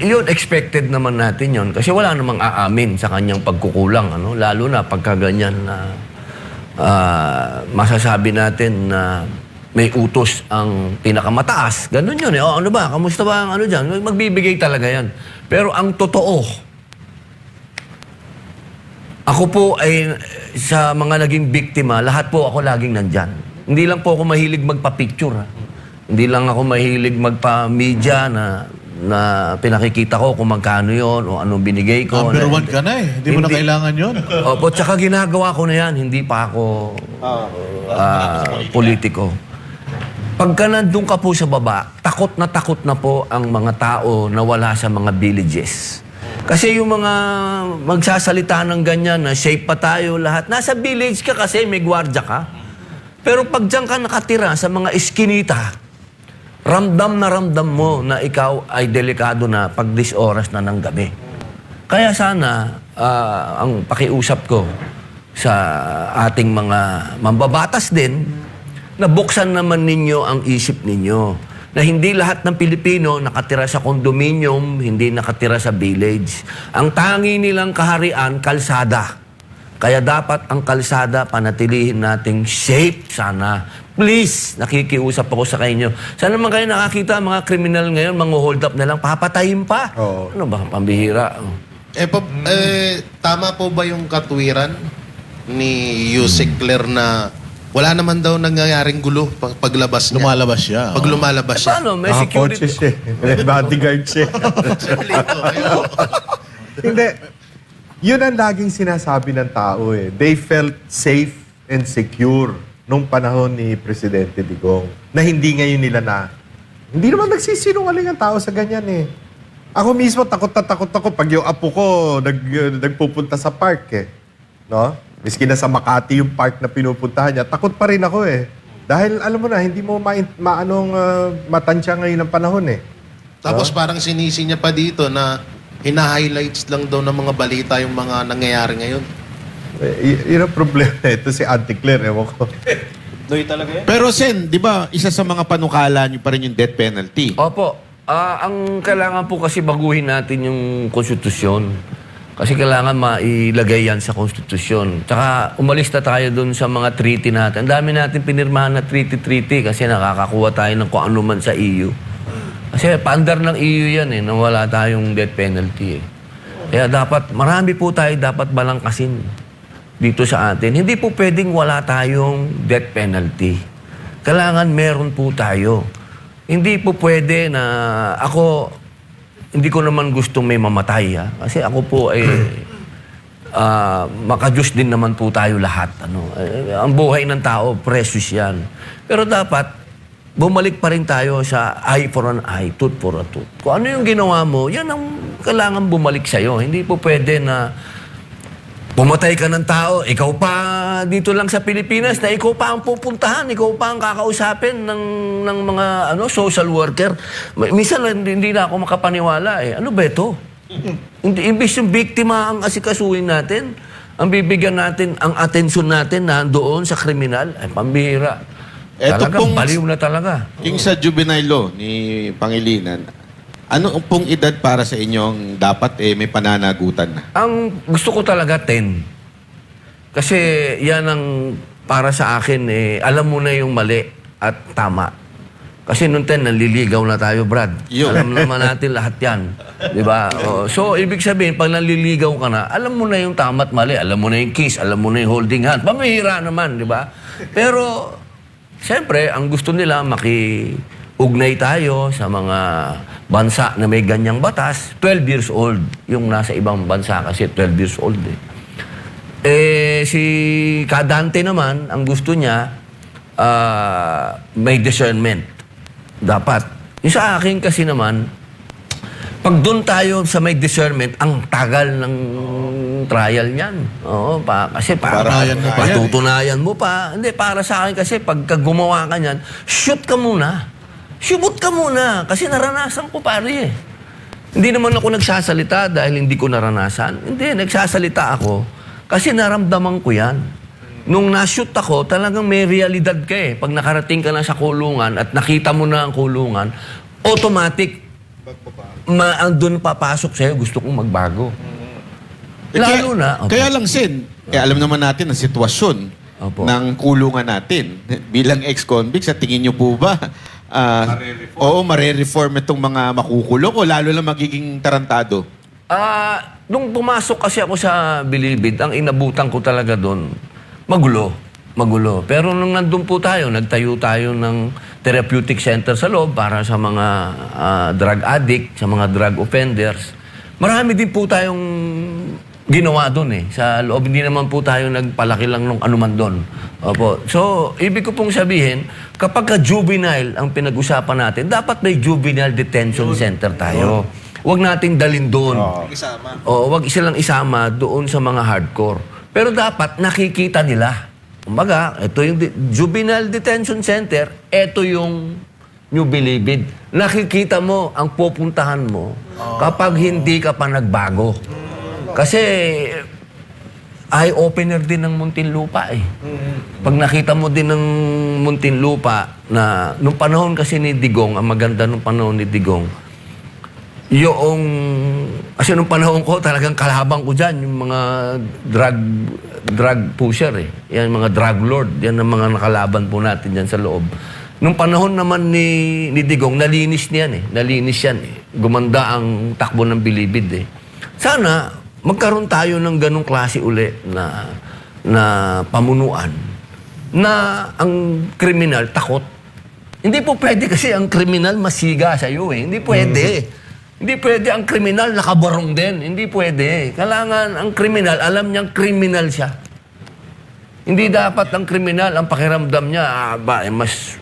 Yun, expected naman natin yun. Kasi wala namang aamin sa kanyang pagkukulang. Lalo na pagka ganyan na masasabi natin na may utos ang pinakamataas. Ganun yun. Ano ba? Kamusta ba ang dyan? Magbibigay talaga yan. Pero ang totoo, ako po ay sa mga naging biktima, lahat po ako laging nandyan. Hindi lang po ako mahilig magpa-picture. Hindi lang ako mahilig magpa-media na pinakikita ko kung magkano yon o anong binigay ko. Number one ka na eh. Hindi mo na kailangan yun. Opo, tsaka ginagawa ko na yan. Hindi pa ako politiko. Pagka nandun ka po sa baba, takot na po ang mga tao na wala sa mga villages. Kasi yung mga magsasalita ng ganyan na safe pa tayo lahat, nasa village ka kasi may gwardya ka. Pero pag dyan ka nakatira sa mga eskinita, ramdam mo na ikaw ay delikado na pag 10 oras na ng gabi. Kaya sana, ang pakiusap ko sa ating mga mambabatas din, na buksan naman ninyo ang isip ninyo. Na hindi lahat ng Pilipino nakatira sa condominium, hindi nakatira sa village. Ang tangi nilang kaharian, kalsada. Kaya dapat ang kalsada panatilihin nating safe sana. Please, nakikiusap ako sa kanyo. Sana naman kayo nakakita mga kriminal ngayon, mga hold up na lang, papatayin pa. Oo. Ano ba, pambihira? Tama po ba yung katwiran ni Yusek Claire na wala naman daw nangyayaring gulo paglabas niya? Lumalabas siya. Pag lumalabas siya. Paano? May Nakakotse security. siya. May bodyguard siya. Hindi. Yun ang laging sinasabi ng tao eh. They felt safe and secure nung panahon ni Presidente Digong na hindi ngayon nila na. Hindi naman nagsisinungaling ang tao sa ganyan eh. Ako mismo takot na takot ako pag yung apo ko nagpupunta sa park eh. No? Miski na sa Makati yung park na pinupuntahan niya, takot pa rin ako eh. Dahil alam mo na, hindi mo matansya ngayon ang panahon eh. Tapos parang sinisi niya pa dito na hina-highlights lang daw ng mga balita yung mga nangyayari ngayon. Yun ang problema. Ito si Auntie Claire, ewan ko. Pero Sen, di ba, isa sa mga panukala nyo pa rin yung death penalty? Opo. Ang kailangan po kasi baguhin natin yung konstitusyon. Kasi kailangan mailagay yan sa konstitusyon. Tsaka umalis na tayo dun sa mga treaty natin. Ang dami natin pinirmahan na treaty kasi nakakakuha tayo ng kung ano man sa EU. Kasi paandar ng EU yan na wala tayong death penalty Kaya dapat, marami po tayo dapat balangkasin dito sa atin. Hindi po pwedeng wala tayong death penalty. Kailangan meron po tayo. Hindi po pwede na ako, hindi ko naman gustong may mamatay. Kasi ako po ay makajus din naman po tayo lahat. Ang buhay ng tao, precious yan. Pero dapat, bumalik pa rin tayo sa eye for an eye, tooth for a tooth. Kung ano yung ginawa mo, yan ang kailangan bumalik sa'yo. Hindi po pwede na pumatay ka ng tao, ikaw pa dito lang sa Pilipinas na ikaw pa ang pupuntahan, ikaw pa ang kakausapin ng mga social worker. Minsan hindi na ako makapaniwala Ano ba ito? Imbis yung biktima ang asikasuhin natin, ang bibigyan natin, ang atensyon natin na doon sa kriminal, ay pambihira. Eto Talagang pong- baliw na talaga. Yung sa juvenile law ni Pangilinan, ano pong edad para sa inyong dapat may pananagutan na? Ang gusto ko talaga 10. Kasi yan ang para sa akin alam mo na yung mali at tama. Kasi nung 10 naliligaw na tayo, Brad. Yun. Alam naman natin lahat yan. 'Di ba? So ibig sabihin pag naliligaw ka na, alam mo na yung tama at mali, alam mo na yung kiss, alam mo na yung holding hand. Pamihira naman, 'di ba? Pero siyempre, ang gusto nila ugnay tayo sa mga bansa na may ganyang batas, 12 years old. Yung nasa ibang bansa kasi 12 years old si Kadante naman, ang gusto niya, may discernment. Dapat. Yung sa akin kasi naman, pag doon tayo sa may discernment, ang tagal ng trial niyan. Kasi patutunayan mo pa. Hindi, para sa akin kasi pagka gumawa ka niyan, shoot ka muna. Shoot ka muna. Kasi naranasan ko pare Hindi naman ako nagsasalita dahil hindi ko naranasan. Hindi, nagsasalita ako kasi naramdaman ko yan. Nung na-shoot ako, talagang may realidad ka Pag nakarating ka na sa kulungan at nakita mo na ang kulungan, automatic, doon papasok sa'yo, gusto kong magbago. Lalo na. Kaya lang, Sen, alam naman natin ang sitwasyon ng kulungan natin. Bilang ex-convict, sa tingin niyo po ba, mare-reform itong mga makukulong o lalo lang magiging tarantado? Nung pumasok kasi ako sa Bilibid, ang inabutan ko talaga doon, magulo. Pero nung nandun po tayo, nagtayo tayo ng therapeutic center sa loob para sa mga drug addict, sa mga drug offenders. Marami din po tayong ginawa doon Sa loob, hindi naman po tayo nagpalaki lang ng anuman doon. Opo. So, ibig ko pong sabihin, kapag ka-juvenile ang pinag-usapan natin, dapat may juvenile detention center tayo. Huwag nating dalin doon. Huwag silang isama doon sa mga hardcore. Pero dapat nakikita nila. Kumbaga, ito yung juvenile detention center, ito yung New Bilibid. Nakikita mo ang pupuntahan mo kapag hindi ka pa nagbago. Kasi eye-opener din ng Muntinlupa Pag nakita mo din ng Muntinlupa na nung panahon kasi ni Digong, ang maganda nung panahon ni Digong, kasi nung panahon ko talagang kalabang ko dyan, yung mga drug pusher Yan, mga drug lord. Yan ang mga nakalaban po natin dyan sa loob. Nung panahon naman ni Digong, nalinis niyan Nalinis yan Gumanda ang takbo ng Bilibid Sana, magkaroon tayo ng ganong klase uli na pamunuan na ang kriminal takot. Hindi po pwede kasi ang kriminal masiga sa iyo Hindi pwede. Hindi pwede ang kriminal nakabarong din. Hindi pwede. Kailangan ang kriminal, alam niyang kriminal siya. Hindi dapat ang kriminal, ang pakiramdam niya, mas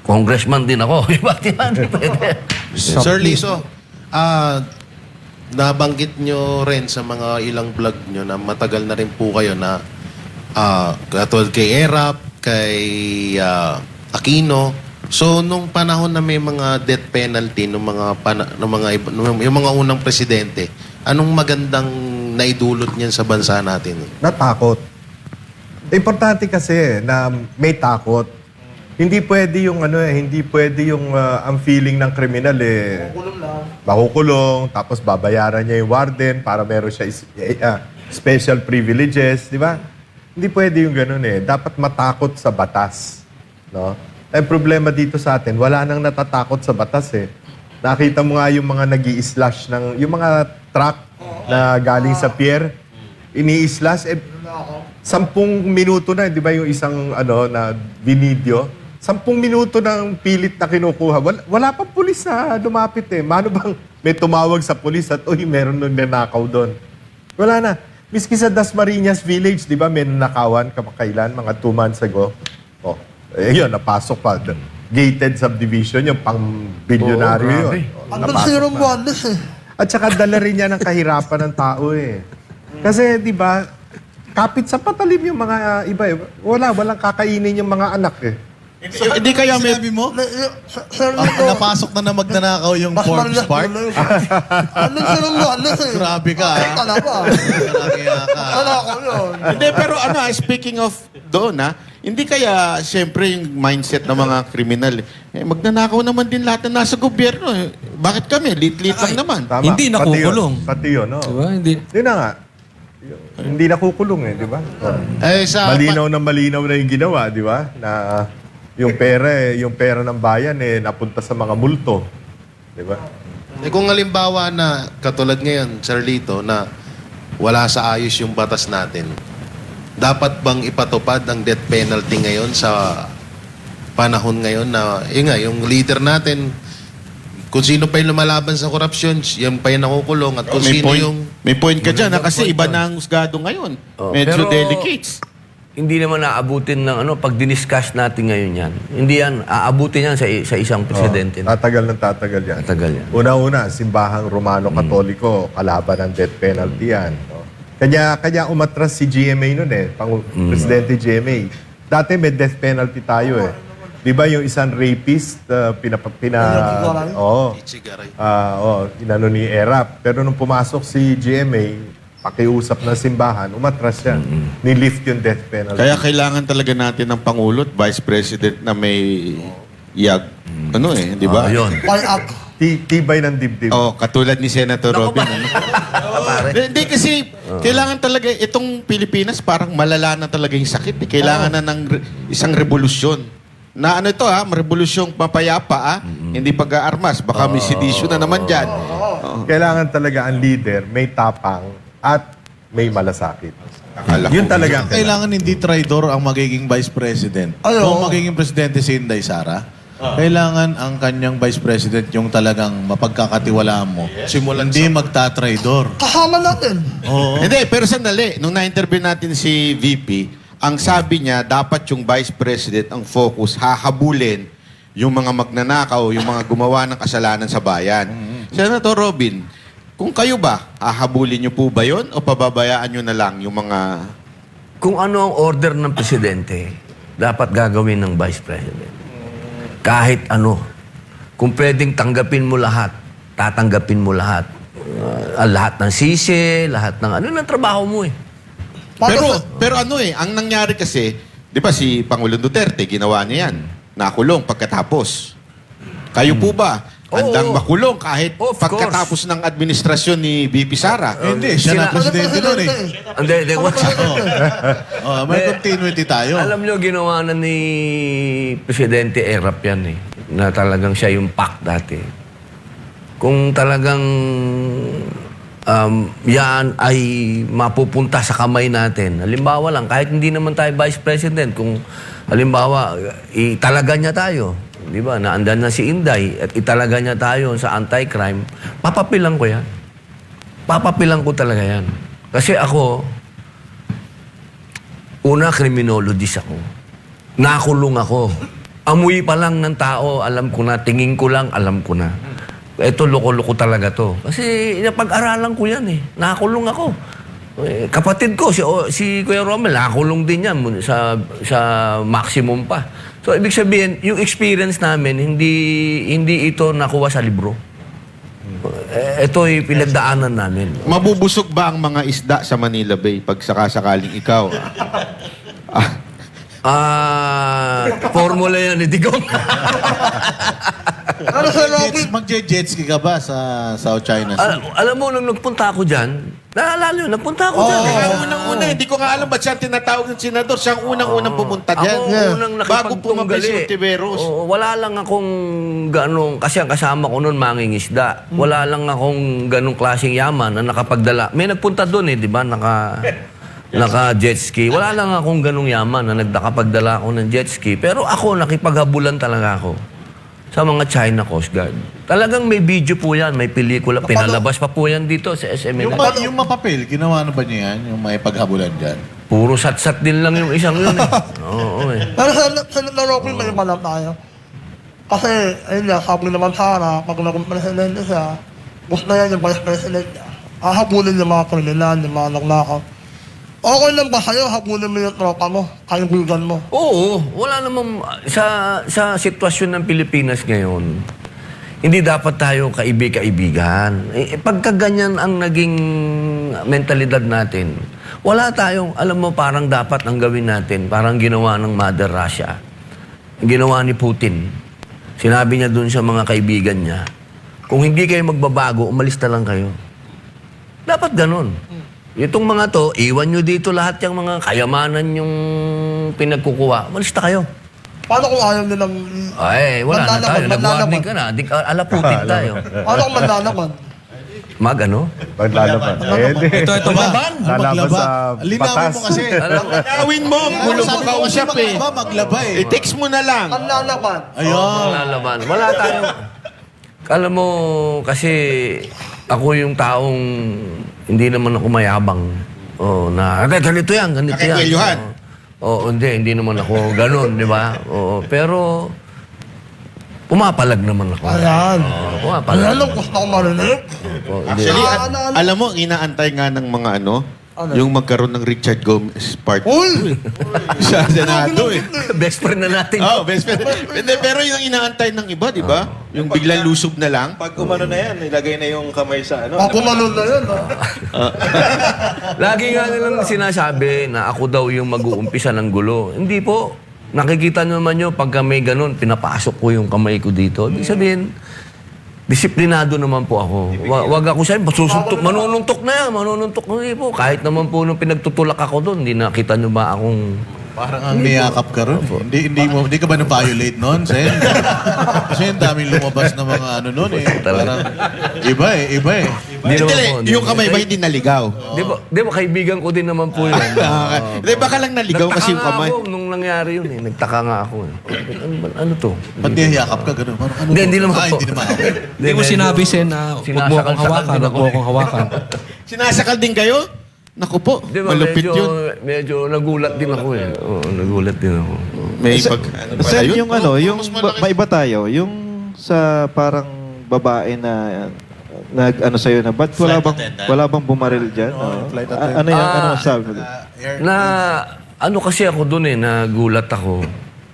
congressman din ako. Hindi pwede. Sir Liso, nabanggit nyo rin sa mga ilang vlog nyo na matagal na rin po kayo na katulad kay Erap, kay Aquino. So, nung panahon na may mga death penalty yung mga unang presidente, anong magandang naidulot niyan sa bansa natin? Natakot. Importante kasi na may takot. Hindi pwede yung hindi pwede yung ang feeling ng kriminal makukulong, tapos babayaran niya yung warden para meron siya special privileges, di ba? Hindi pwede yung ganun Dapat matakot sa batas, no? Ang problema dito sa atin, wala nang natatakot sa batas Nakita mo nga yung mga nag-i-slash yung mga truck na galing sa pier, ini-slash 10 minuto na, di ba yung isang na binidyo? 10 minuto ng pilit na kinukuha. Wala pa pulis na lumapit Mano bang may tumawag sa pulis at meron nung nanakaw doon? Wala na. Miski sa Dasmariñas Village, di ba, may nanakawan kamakailan, mga 2 months ago. Yun, napasok pa. Gated subdivision, yung pang-bilyonaryo yun. Ang sirong wonders At saka dala rin niya ng kahirapan ng tao Kasi, di ba, kapit sa patalim yung mga iba walang kakainin yung mga anak Hindi kaya may... Sinabi mo? Sir Lito. Napasok na magnanakaw yung Forbes Park? Ang sirong wonders Grabe ka, Talaga. Kaya ka. Talaga yun. Hindi, pero speaking of doon, hindi kaya, siyempre, yung mindset ng mga kriminal, magnanakaw naman din lahat na nasa gobyerno. Bakit kami? Lit-lit lang naman. Tama. Hindi nakukulong. Pati yun, no? Diba? Hindi. Yun na nga. Hindi nakukulong di ba? Sa Malinaw na yung ginawa, di ba? Na yung pera ng bayan napunta sa mga multo. Di ba? kung halimbawa na katulad ngayon, Sir Lito, na wala sa ayos yung batas natin, dapat bang ipatupad ang death penalty ngayon sa panahon ngayon na yung leader natin, kung sino pa yung lumalaban sa korupsyon, yan pa yung nakukulong at kung sino yung... May point ka dyan, kasi iba na ang husgado ngayon. Medyo pero delicates. Hindi naman aabutin ng pag diniscuss natin ngayon yan. Hindi yan, aabutin yan sa isang presidente. Tatagal ng tatagal yan. Tatagal yan. Una-una, simbahang Romano-Katoliko, kalaban ng death penalty yan. No? Kanya umatras si GMA noon Presidente GMA. Dati may death penalty tayo Di ba yung isang rapist, inano ni Erap. Pero nung pumasok si GMA, pakiusap ng simbahan, umatras yan. Nilift yung death penalty. Kaya kailangan talaga natin ng Pangulo at Vice President na may yag. Di ba? Yun. Tibay ng dibdib. Katulad ni Senator Robin. Hindi kasi kailangan talaga, itong Pilipinas parang malala na talaga yung sakit. Kailangan na ng isang revolusyon. Na revolusyong mapayapa, hindi pag-aarmas. Baka may sedisyon na naman dyan. Kailangan talaga ang leader may tapang at may malasakit. Yun talaga. Kailangan hindi traidor ang magiging vice president. Kung magiging presidente si Inday Sara, kailangan ang kanyang vice president yung talagang mapagkakatiwalaan mo. Hindi magtatraidor. Kasama natin. Oo. Hindi, pero sandali. Nung na-interview natin si VP, ang sabi niya, dapat yung Vice President ang focus, hahabulin yung mga magnanakaw, yung mga gumawa ng kasalanan sa bayan. Senator Robin, kung kayo ba, hahabulin niyo po ba yun o pababayaan niyo na lang yung mga... Kung ano ang order ng presidente, dapat gagawin ng vice president. Kahit ano. Kung pwedeng tanggapin mo lahat, tatanggapin mo lahat. Lahat ng sisi, lahat ng ng trabaho mo Pero ang nangyari kasi, di ba si Pangulong Duterte, ginawa niya yan. Nakulong pagkatapos. Kayo po ba? Handang makulong kahit pagkatapos ng administrasyon ni VP Sara. Hindi, siya na presidente nun Hindi, may continuity tayo. Alam nyo, ginawa na ni Presidente Erap yan na talagang siya yung PAC dati. Kung talagang yan ay mapupunta sa kamay natin. Halimbawa lang, kahit hindi naman tayo Vice President, kung halimbawa, italaga niya tayo. Di ba? Naandan na si Inday at italaga niya tayo sa anti-crime, papapilang ko yan. Papapilang ko talaga yan. Kasi ako, una, criminologist ako. Nakulong ako. Amoy pa lang ng tao, alam ko na. Tingin ko lang, alam ko na. Ito, loko-loko talaga to. Kasi napag-aralan ko yan Nakulong ako. Kapatid ko, si Kuya Romel, nakulong din yan sa maximum pa. So, ibig sabihin, yung experience namin, hindi ito nakuha sa libro. Ito'y pinagdaanan namin. Mabubusog ba ang mga isda sa Manila Bay pag sakasakaling ikaw? Formula yan, hindi ko. Ano sa Rocky? Magje-jet ski ka ba sa South China Sea? Alam mo, nung nagpunta ako dyan, naalala nyo, nagpunta ako dyan. Kaya unang-una, hindi ko nga alam ba't siya tinatawag ng senador. Siya ang unang-unang pumunta dyan. Ako unang Bago pumagal si nakipagtunggali. Tiberos. Oo, wala lang akong ganong, kasi ang kasama ko noon mangingisda. Wala lang akong ganong klaseng yaman na nakapagdala. May nagpunta doon di ba? Naka jet ski. Wala lang akong ganong yaman na nagdakapagdala ako ng jet ski. Pero ako, nakipaghabulan talaga ako sa mga China Coast Guard. Talagang may video po yan, may pelikula. Pinalabas pa po yan dito sa SMNI. Yung mapapel, ginawa na ba niya yan? Yung may paghabulan dyan? Puro sat-sat din lang yung isang yun Oo Pero sa Rocky, may pala tayo. Kasi, ayun nga, sabi naman sana, pag naging presidente siya, gusto na yan yung vice president niya. Hahabulin yung mga kriminal, yung mga nagnakaw. Okay lang ba sa'yo, habulin mo yung tropa mo, kaibigan mo? Oo, wala namang sa sitwasyon ng Pilipinas ngayon. Hindi dapat tayo kaibig-kaibigan. Pagka ganyan ang naging mentalidad natin, wala tayong, alam mo, parang dapat ang gawin natin, parang ginawa ng Mother Russia. Ginawa ni Putin. Sinabi niya dun sa mga kaibigan niya, kung hindi kayo magbabago, umalis na lang kayo. Dapat ganun. Itong mga to, iwan nyo dito lahat yung mga kayamanan yung pinagkukuha. Umalis na kayo. Paano kung ayaw nilang... Ay, wala na tayo. Nag-warning ka na. Alaputin tayo. Paano kung manlalaman? Ano? Paglalaban. Ito, Laban? Lalaban sa Linawin batas. mo kasi. Nawin mo, gulo mo kausap eh. Maglaba eh. I-text mo na lang. Manlalaman. Ayun. Lalaban. Wala tayong... Alam mo, kasi ako yung taong hindi naman ako mayabang. Na ganito yan, ganito yan. Nakikelyuhan. Hindi naman ako ganun, di ba? Pero pumapalag naman ako. Ayan. Pumapalag. Ayan ang gusto ko marinig. Hindi. Actually, ano? alam mo, inaantay nga ng mga yung magkaroon ng Richard Gomez part Uy! sa Senado eh. Best friend na natin. Best friend. Hindi, pero yung inaantay ng iba, di ba? Yung biglang lusob na lang. Pag umano na yan, ilagay na yung kamay sa ano. Ako manon na yun, ha? Lagi nga nilang sinasabi na ako daw yung mag-uumpisa ng gulo. Hindi po. Nakikita nyo naman nyo, pagka may ganun, pinapasok ko yung kamay ko dito. Ibig sabihin, disiplinado naman po ako. Wag ako sa'yo, manununtok na yan, manununtok na po. Kahit naman po nung pinagtutulak ako doon, hindi nakita nyo ba akong... Parang ang niyakap ka ron. Hindi ka ba na-violate noon, Sen? Kasi ang daming lumabas na mga noon eh. Parang iba eh. Hindi naman po. Yung kamay ba hindi naligaw? Di ba, kaibigan ko din naman po yun. Hindi, baka lang naligaw kasi yung kamay. Nagtaka nga ako nung nangyari yun eh. Nagtaka nga ako eh. Ano to? Ba't niyakap ka gano'n? Parang ano Hindi naman po. Hindi naman ako. Hindi mo sinabi, Sen, na huwag mo akong hawakan, huwag mo akong hawakan. Sinasakal din kayo? Naku po, Di ba, malupit yun. medyo nagulat din ako eh. Oo, nagulat din ako. May Sa- pag... Sen, Ayun. yung yung maiba tayo, yung sa parang babae na sa'yo na, ba't wala bang bumaril dyan? flight Ano yung, ano sabi mo? Ano kasi ako doon eh, nagulat ako.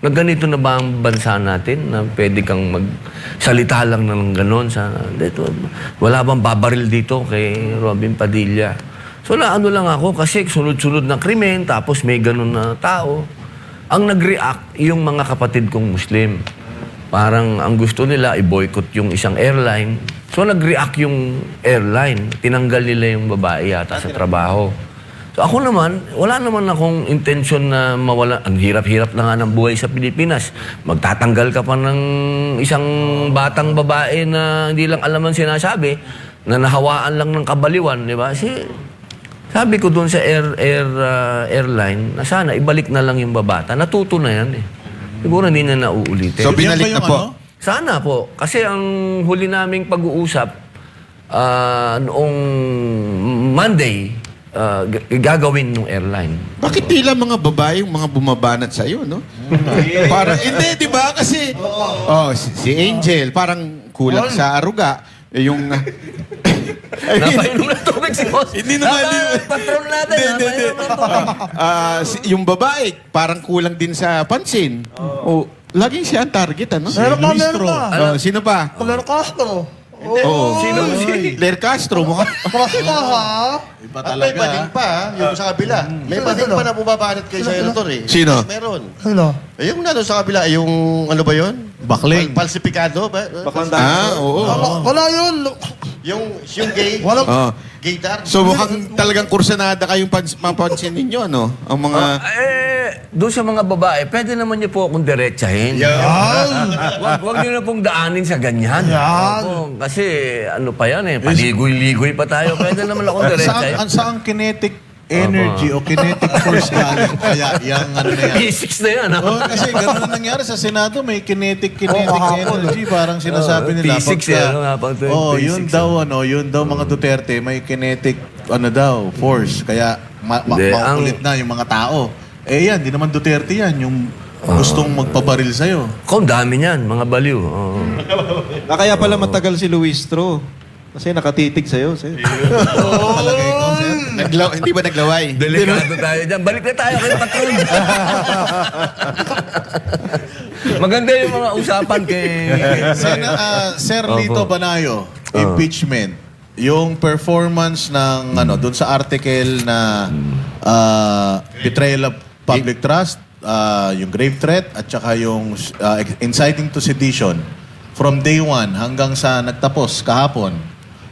Na ganito na ba ang bansa natin na pwede kang magsalita lang ng gano'n dito. Wala bang babaril dito kay Robin Padilla? So ano lang ako kasi sunod-sunod na krimen tapos may gano'n na tao. Ang nag-react yung mga kapatid kong Muslim. Parang ang gusto nila i-boycott yung isang airline. So nag-react yung airline. Tinanggal nila yung babae yata sa trabaho. So ako naman, wala naman akong intensyon na mawala. Ang hirap-hirap na nga ng buhay sa Pilipinas. Magtatanggal ka pa ng isang batang babae na hindi lang alam ang sinasabi, na nahawaan lang ng kabaliwan, di ba? Sabi ko doon sa airline na sana ibalik na lang yung babata. Natuto na yan eh. Siguro hindi na nauulitin. So, binalik na po. Sana po. Kasi ang huli naming pag-uusap noong Monday, gagawin ng airline. Bakit tila mga babae yung mga bumabanat sa'yo, no? Parang, hindi, di ba? Kasi, si Angel, parang kulang sa aruga. Yung... Napainom na tubig si boss. Hindi naman. Patron natin. Napainom na tubig. Yung babae, parang kulang din sa pansin. Laging siya ang target, ano? Meron pa. Sino pa? Colonel Castro. Oo. Sino? Claire Castro, mukha. Crush ka, ha? Iba At may talaga. bading pa, yung sa kabila. May bading pa na bumabanat kay Senator eh. Sino? Meron. Sino? Yung nandun sa kabila, yung ano ba yun? Bakling. Falsifikado ba? Oo. Wala yun. Yung gay. Walang... Oh. Gaydar. So mukhang talagang kursanada kayong mapansin ninyo, ano? Ang mga... Doon sa mga babae, pwede naman niyo po akong diretsahin. Wag niyo na pong daanin sa ganyan. Yan. Opo, kasi ano pa yan eh, paligoy-ligoy pa tayo. Pwede naman akong diretsahin. Saan kinetic energy o kinetic force galing? Kaya yung ano na yan. P6 na yan. ha? Oh, kasi gano'n ang nangyari sa Senado, may kinetic energy. Parang sinasabi nila. P6 yan, ano nga pang yun 26, daw, mga Duterte, may kinetic, force. Kaya Hindi, maukulit na yung mga tao. Eh yan, di naman Duterte yan, yung gustong magpabaril sa'yo. Kung dami niyan, mga baliw. Oo. Kaya pala matagal si Luis Tro. Kasi nakatitig sa'yo. Palagay ko, sir. Hindi ba naglaway? Delikado tayo dyan. Balik na tayo kay Patron. Maganda yung mga usapan kay... Sir Lito Banayo, impeachment. Yung performance ng doon sa article na betrayal of public trust, yung grave threat at saka yung inciting to sedition from day 1 hanggang sa nagtapos kahapon.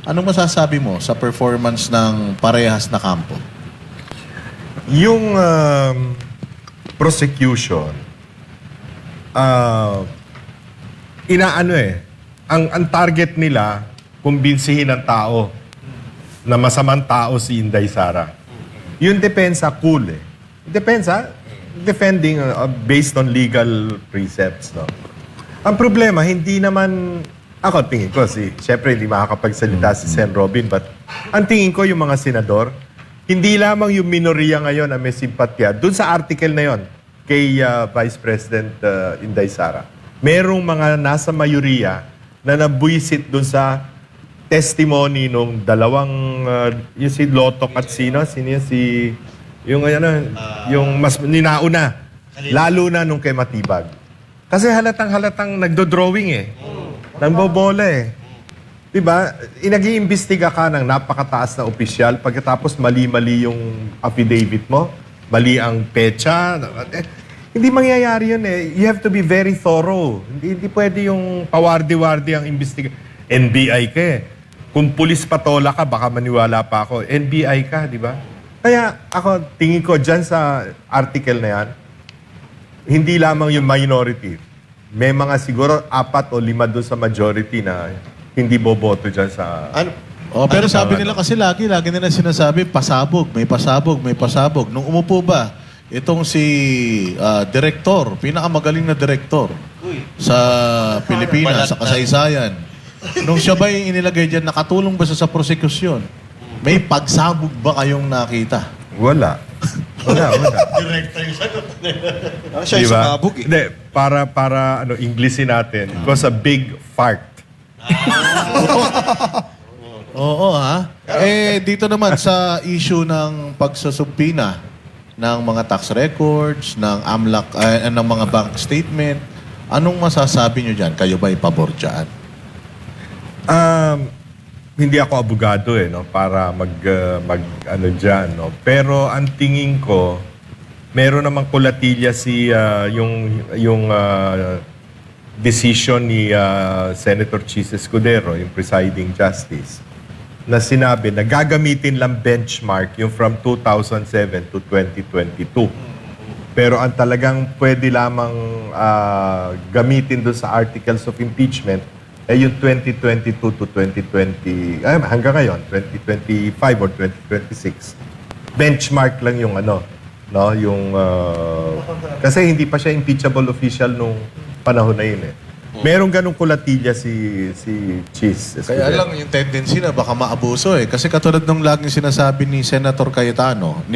Anong masasabi mo sa performance ng parehas na kampo? Yung prosecution, ang target nila, kumbinsihin ng tao na masamang tao si Inday Sara. Yung depensa, cool eh. Depensa, defending based on legal precepts. No? Ang problema, hindi naman, ako tingin ko, syempre hindi makakapagsalita si Sen. Robin, but ang tingin ko yung mga senador, hindi lamang yung minoriya ngayon na may simpatya. Doon sa article na yon kay Vice President Inday Sara, merong mga nasa mayoriya na nabuisit doon sa testimony nung dalawang, yung si Lotok at sino yun? Yung mas ninauna, lalo na nung kay Matibag. Kasi halatang nagdo-drawing eh. Nangbobola eh. Diba? Nag-iimbestiga ka ng napakataas na opisyal, pagkatapos mali-mali yung affidavit mo, mali ang pecha. Hindi mangyayari yun eh. You have to be very thorough. Hindi pwede yung pawardi-wardi ang imbestiga. NBI ka eh. Kung pulis patola ka, baka maniwala pa ako. NBI ka, di ba? Kaya ako, tingin ko dyan sa article na yan, hindi lamang yung minority. May mga siguro 4 o 5 doon sa majority na hindi boboto dyan sa... Pero sabi nila kasi lagi nila sinasabi, pasabog. Nung umupo ba, itong si direktor, pinakamagaling na direktor sa Pilipinas, sa kasaysayan. Nung siya ba yung inilagay dyan, nakatulong ba siya sa prosekusyon? May pagsabog ba kayong nakita? Wala. Siya yung sumabog eh. Hindi, para Englishin natin, it was a big fart. Oo, ha? Dito naman sa issue ng pagsusubpina ng mga tax records, ng AMLAC, ng mga bank statement, anong masasabi nyo dyan? Kayo ba ipabor dyan? Hindi ako abogado no, para dyan, no. Pero ang tingin ko, meron namang kulatilya yung decision ni Senator Chis Escudero, yung presiding justice, na sinabi na gagamitin lang benchmark yung from 2007 to 2022. Pero ang talagang pwede lamang gamitin doon sa articles of impeachment ay yung 2022 to 2020, hanggang ngayon, 2025 or 2026. Benchmark lang yung kasi hindi pa siya impeachable official nung panahon na yun eh. Merong ganong kulatilya si Chis. Kaya lang yung tendency na baka maabuso eh. Kasi katulad nung laging sinasabi ni Senator Cayetano,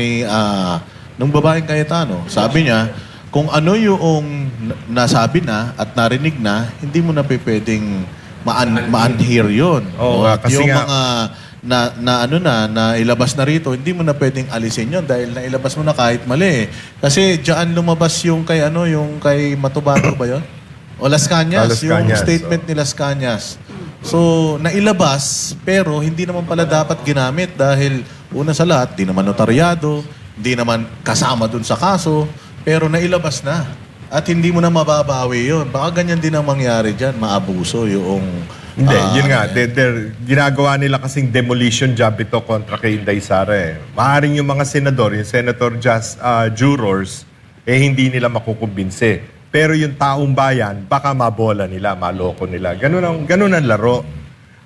nung babaeng Cayetano, sabi niya, kung ano yung nasabi na at narinig na, hindi mo na pwedeng ma-unhear yun. Oo, At kasi yung nga- mga na ilabas na rito, hindi mo na pwedeng alisin yun dahil nailabas mo na kahit mali eh. Kasi diyan lumabas yung kay Matubato ba yun? O Las Cañas, Las yung Cañas, statement ni Las Cañas So, nailabas, pero hindi naman pala dapat ginamit dahil una sa lahat, di naman notaryado, di naman kasama dun sa kaso, pero nailabas na. At hindi mo na mababawi yun. Baka ganyan din ang mangyari dyan, maabuso yung... Hindi, yun nga. Ginagawa nila kasing demolition job ito kontra kay Inday Sara eh. Maaring yung mga senador, yung senator jurors, hindi nila makukumbinse. Pero yung taong bayan, baka mabola nila, maloko nila. Ganun ang laro.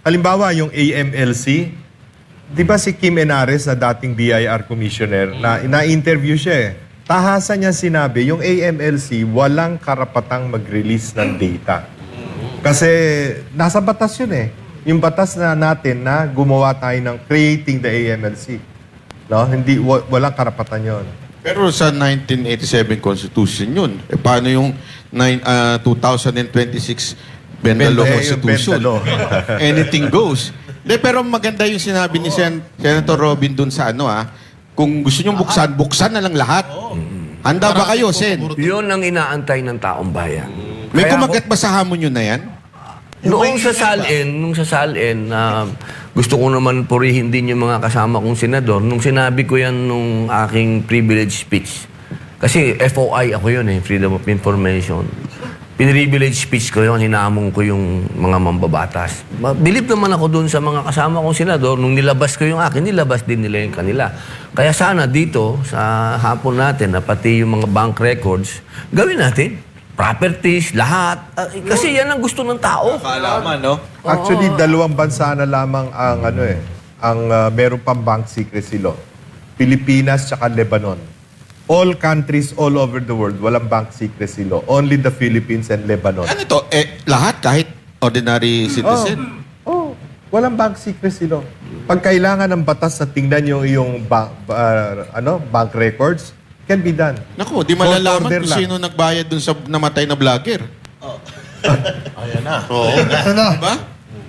Halimbawa, yung AMLC, di ba si Kim Enares na dating BIR commissioner, na-interview siya eh. Tahasan niya sinabi, yung AMLC, walang karapatang mag-release ng data. Kasi nasa batas yun eh. Yung batas na natin na gumawa tayo ng creating the AMLC. No? Walang karapatan yun. Pero sa 1987 Constitution yun. Eh, paano yung 2026 Bendalo Constitution? Bendalo. Anything goes. De, pero maganda yung sinabi ni Senator Robin dun sa kung gusto nyo buksan na lang lahat. Handa ba kayo, Sen? Yun ang inaantay ng taong bayan. May Kaya kumagat ba sa hamon nyo na yan? Nung sa salin, gusto ko naman purihin din yung mga kasama kong senador. Nung sinabi ko yan nung aking privilege speech, kasi FOI ako yun Freedom of Information. Privilege speech ko yun, hinamong ko yung mga mambabatas. Believe naman ako dun sa mga kasama kong senador. Nung nilabas ko yung akin, nilabas din nila yung kanila. Kaya sana dito, sa hapon natin, na pati yung mga bank records, gawin natin. Properties, lahat. Kasi yan ang gusto ng tao. Kaalaman, no? Actually, dalawang bansa na lamang ang meron pang bank secrecy law. Pilipinas tsaka Lebanon. All countries all over the world, walang bank secrecy law. Only the Philippines and Lebanon. Ano to? Lahat kahit ordinary citizen? Walang bank secrecy law. Pag kailangan ng batas na tingnan yung iyong bank records, can be done. Naku, di Court malalaman order kung lang. sino nagbayad dun sa namatay na vlogger. Ayan na. Oo. Diba?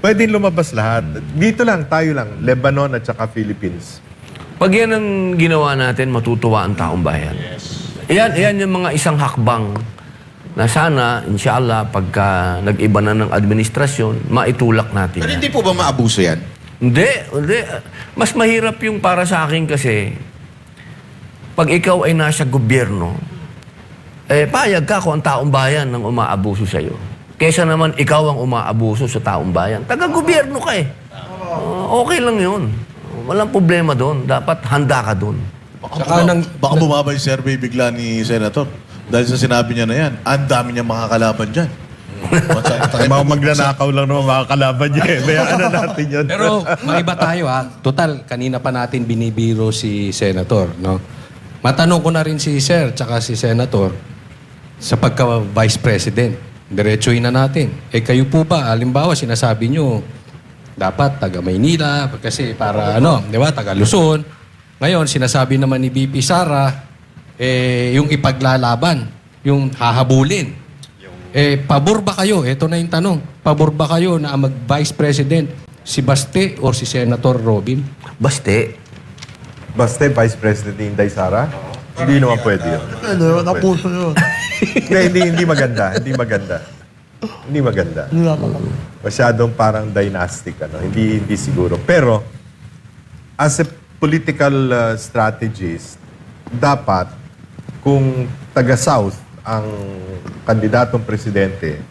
Pwede lumabas lahat. Dito lang, tayo lang. Lebanon at saka Philippines. Pag yan ang ginawa natin, matutuwa ang taong bayan. Yan yung mga isang hakbang na sana, inshallah, pagka nag-iba na ng administrasyon, maitulak natin Pero yan. hindi po ba maabuso yan? Hindi. Mas mahirap yung para sa akin kasi, pag ikaw ay nasa gobyerno, payag ka kung ang taong bayan ang umaabuso sa'yo. Kesa naman ikaw ang umaabuso sa taong bayan. Taga-gobyerno ka okay lang yun. Walang problema doon. Dapat handa ka doon. Baka bumaba yung survey bigla ni Senator. Dahil sa sinabi niya na yan, ang dami niya makakalaban dyan. Mga magnanakaw lang naman makakalaban niya. Bayaan na natin yun. Pero maiba tayo Total, kanina pa natin binibiro si Senator, no? Matanong ko na rin si Sir tsaka si Senator sa pagka-Vice President. Diretsuhin na natin. Kayo po ba, halimbawa, sinasabi nyo, dapat taga Maynila, kasi para di ba, taga Luzon. Ngayon, sinasabi naman ni BP Sara, yung ipaglalaban, yung hahabulin. Pabor ba kayo? Ito na yung tanong. Pabor ba kayo na ang mag-Vice President si Baste or si Senator Robin? Baste. Basta Vice President ni Inday Sara, hindi naman pwede yun. Ano, napuso yun. Hindi maganda. Hindi maganda. Hindi maganda. Hindi naman. Masyadong parang dynastic. Hindi siguro. Pero, as a political strategist, dapat, kung taga-South ang kandidatong presidente,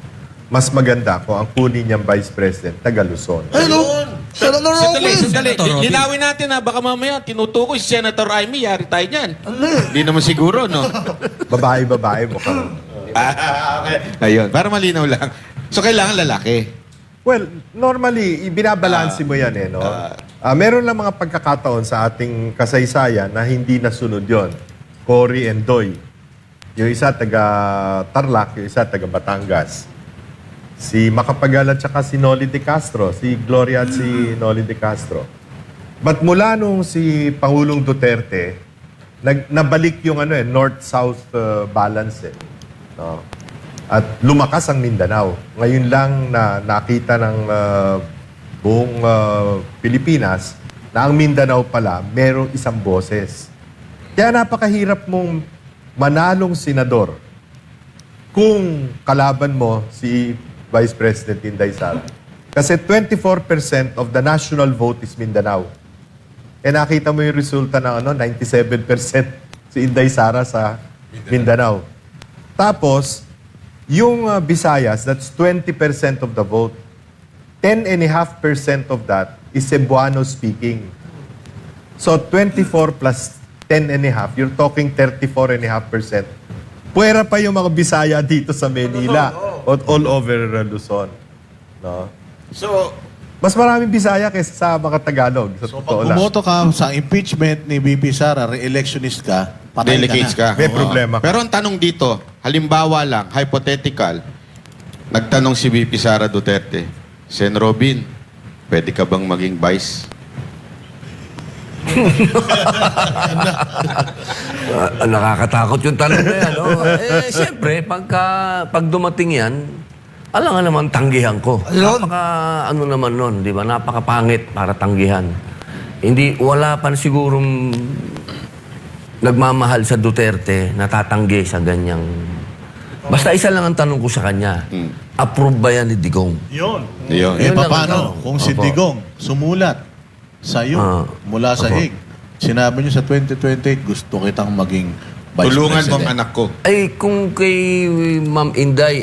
mas maganda kung ang kunin niyang Vice President, taga-Luzon. Hello! Senator Robin! Sandali. Linawin natin baka mamaya tinutukoy si Senator Amy, yari tayo dyan. Hindi naman siguro, no? Babae mukhang. Ayun, para malinaw lang. So, kailangan lalaki. Well, normally, binabalansi mo yan no? Meron lang mga pagkakataon sa ating kasaysayan na hindi nasunod yon. Cory and Doy. Yung isa taga Tarlac, yung isa taga Batangas. Si Macapagal at saka si Noli de Castro. Si Gloria at si Noli de Castro. But mula nung si Pangulong Duterte, nabalik yung north-south balance no? At lumakas ang Mindanao. Ngayon lang na nakita ng buong Pilipinas na ang Mindanao pala merong isang boses. Kaya napakahirap mong manalong senador kung kalaban mo si Vice President Inday Sara. Kasi 24% of the national vote is Mindanao. Eh nakita mo yung resulta ng 97% si Inday Sara sa Mindanao. Tapos, yung Visayas, that's 20% of the vote. 10.5% of that is Cebuano speaking. So 24 plus 10.5, you're talking 34.5%. Puwera pa yung mga Bisaya dito sa Manila at all over Luzon. No? So, Mas maraming Bisaya kaysa sa mga Tagalog. Sa So, totoo pag lang. bumoto ka sa impeachment ni BP Sara, re-electionist ka, patay delegates ka na. ka. May Oo. problema ka. Pero ang tanong dito, halimbawa lang, hypothetical, nagtanong si VP Sara Duterte, Sen. Robin, pwede ka bang maging vice? Nakakatakot yung tanong na yan. Oh. Siyempre, pag dumating yan, alam nga naman tanggihan ko. Napaka, naman nun, di ba? Napakapangit para tanggihan. Hindi, wala pa sigurong nagmamahal sa Duterte na tatanggi sa ganyang... Basta isa lang ang tanong ko sa kanya. Approve ba yan ni Digong? Yun. Yun. Eh, Yun lang paano? ang tanong. Kung si Opo. Digong sumulat sa'yo mula sa Opo. Hague, sinabi niyo sa 2028, gusto kitang maging vice Tulungan mo ang president. anak ko. Ay, kung kay Ma'am Inday,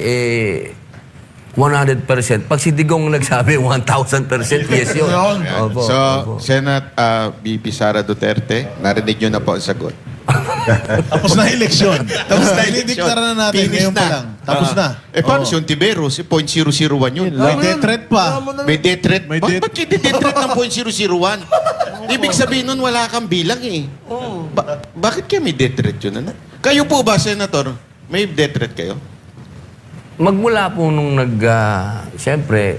100%. Pag si Digong nagsabi, 1,000% yes yun. Opo, So, opo. Senate VP Sara Duterte, narinig nyo na po ang sagot. Tapos na eleksyon. Tapos na eleksyon. Dinideklara na natin Finish ngayon pa na. lang. Tapos na. Paano Oo. si Ontiveros? 0.001 yun. May death threat pa. May death threat. May Ba't death- death threat ng 0.001? Ibig sabihin nun, wala kang bilang eh. Bakit kaya may death threat yun? Ano? Kayo po ba, Senator? May death threat kayo? Magmula po nung siyempre,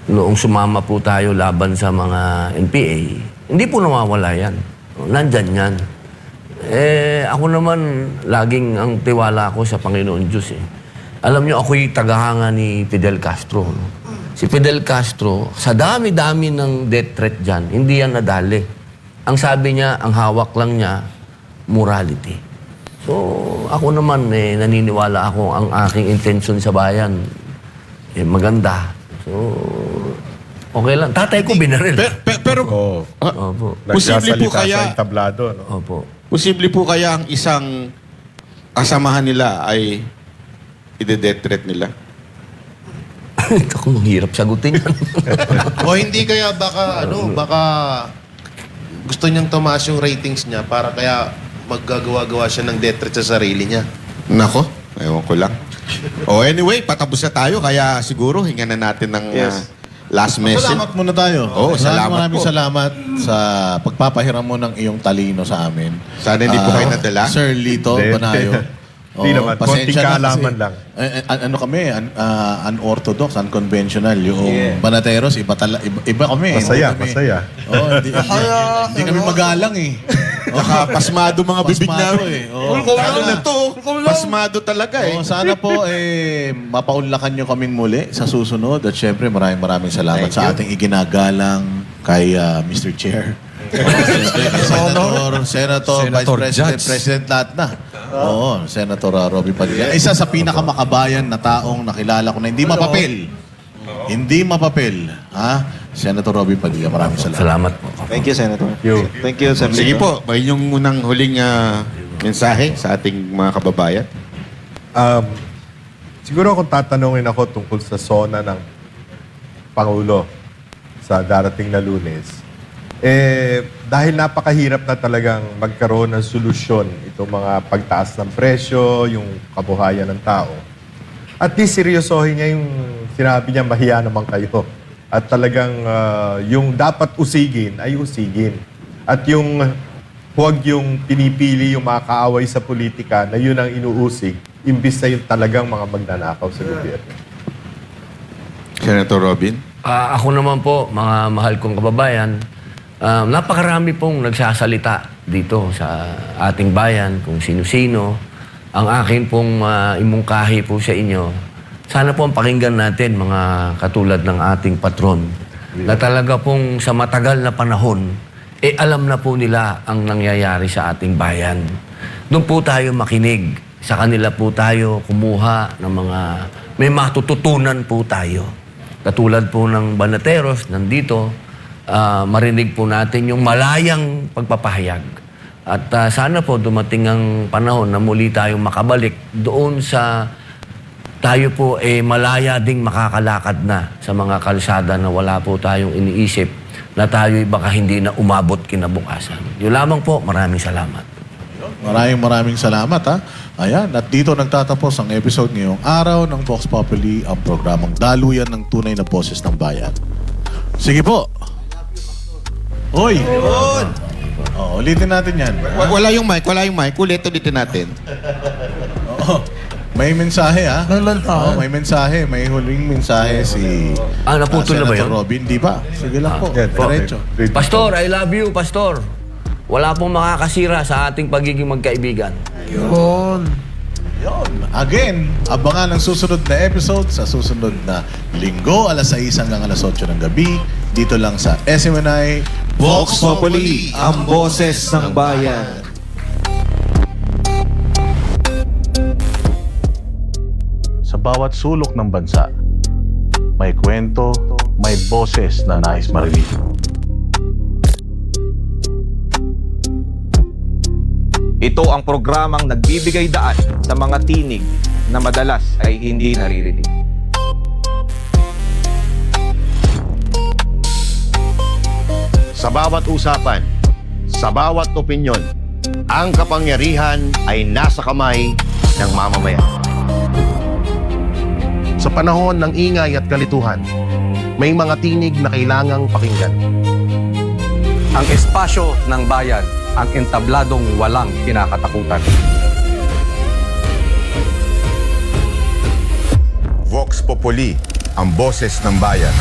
noong sumama po tayo laban sa mga NPA, hindi po nawawala yan. Nandyan yan. Ako naman, laging ang tiwala ko sa Panginoon Diyos eh. Alam niyo, ako'y tagahanga ni Fidel Castro. No? Si Fidel Castro, sa dami-dami ng death threat dyan, hindi yan nadali. Ang sabi niya, ang hawak lang niya, morality. So, ako naman, naniniwala ako ang aking intention sa bayan, maganda. So, okay lang. Tatay ko binaril. Pero, Oo. Opo. Posible po Nagsasalita kaya- sa entablado, no? Opo. posible po kaya ang isang kasamahan nila ay ide-death threat nila? Ako, ang hirap sagutin yan. O hindi kaya baka gusto niyang tumaas yung ratings niya para kaya maggagawa-gawa siya ng death threat sa sarili niya. Nako, ewan ko lang. Anyway, patapos na tayo, kaya siguro hingan na natin ng last message. Salamat muna tayo. Oo, salamat Maraming po. salamat sa pagpapahiram mo ng iyong talino sa amin. Sana hindi po kayo nadala. Sir Lito Hindi. Banayo. Hindi naman. Konting kaalaman lang. Ano kami, unorthodox, unconventional. Yung Banateros, iba kami. Masaya, Hindi kami- masaya. Hindi kami magalang eh. Saka pasmado mga bibig Pasmado namin. eh. Oo. Lalo na to, pasmado talaga eh. Sana po mapaunlakan nyo kaming muli sa susunod. At syempre maraming salamat sa ating iginagalang kay Mr. Chair. Senator, Vice President, President lahat na. Oo, Senator Robby Padilla. Isa sa pinakamakabayan na taong nakilala ko na hindi mapapel. Hindi mapapel. Senator Robby Padilla, maraming salamat. Salamat po. Thank you, Senator. You. Thank you, Sir Sige Lito. po, may inyong unang huling mensahe sa ating mga kababayan. Siguro kung tatanungin ako tungkol sa SONA ng Pangulo sa darating na Lunes, dahil napakahirap na talagang magkaroon ng solusyon itong mga pagtaas ng presyo, yung kabuhayan ng tao. At least seryosohin niya yung sinabi niya, mahiya naman kayo. At talagang yung dapat usigin ay usigin. At yung huwag yung pinipili yung mga kaaway sa politika na yun ang inuusig, imbis na yung talagang mga magnanakaw sa gobyerno. Senator Robin? Ako naman po, mga mahal kong kababayan, napakarami pong nagsasalita dito sa ating bayan, kung sino-sino. Ang akin pong imungkahi po sa inyo, sana po ang pakinggan natin, mga katulad ng ating patron, na talaga pong sa matagal na panahon, alam na po nila ang nangyayari sa ating bayan. Doon po tayo makinig. Sa kanila po tayo kumuha ng may matututunan po tayo. katulad po ng Banateros, nandito, marinig po natin yung malayang pagpapahayag. At sana po dumating ang panahon na muli tayong makabalik doon sa tayo po malaya ding makakalakad na sa mga kalsada na wala po tayong iniisip na tayo'y baka hindi na umabot kinabukasan. Yun lamang po, maraming salamat. Maraming salamat ha. Ayan, at dito nagtatapos ang episode ngayong araw ng Vox Populi, ang programang Daluyan ng Tunay na Boses ng Bayan. Sige po. Hoy! Ulitin natin yan. Wala yung mic. Ulitin natin. Oo. May mensahe ha. May mensahe. May mensahe. May huling mensahe si naputol na ba Senator yun? Robin. Di ba? Sige lang po. Diretso. Pastor, I love you, Pastor. Wala pong makakasira sa ating pagiging magkaibigan. Yun. Again, abangan ang susunod na episode sa susunod na linggo, alas 6 hanggang alas 8 ng gabi, dito lang sa SMNI Vox Populi, ang boses ng bayan. Sa bawat sulok ng bansa, may kwento, may boses na nais marinig. Ito ang programang nagbibigay daan sa mga tinig na madalas ay hindi naririnig. Sa bawat usapan, sa bawat opinyon, ang kapangyarihan ay nasa kamay ng mamamayan. Sa panahon ng ingay at kalituhan, may mga tinig na kailangang pakinggan. Ang espasyo ng bayan, ang entabladong walang kinakatakutan. Vox Populi, ang boses ng bayan.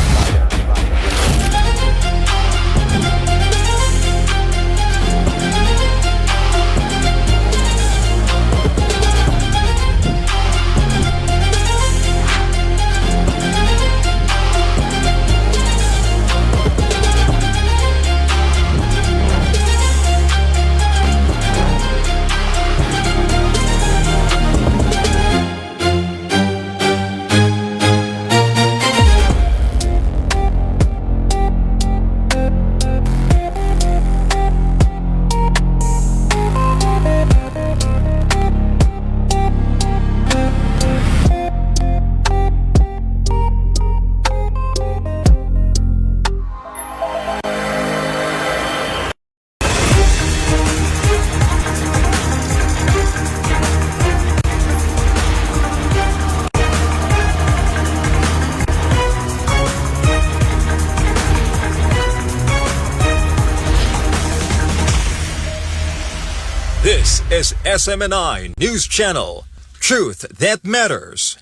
This is SMNI News Channel. Truth that matters.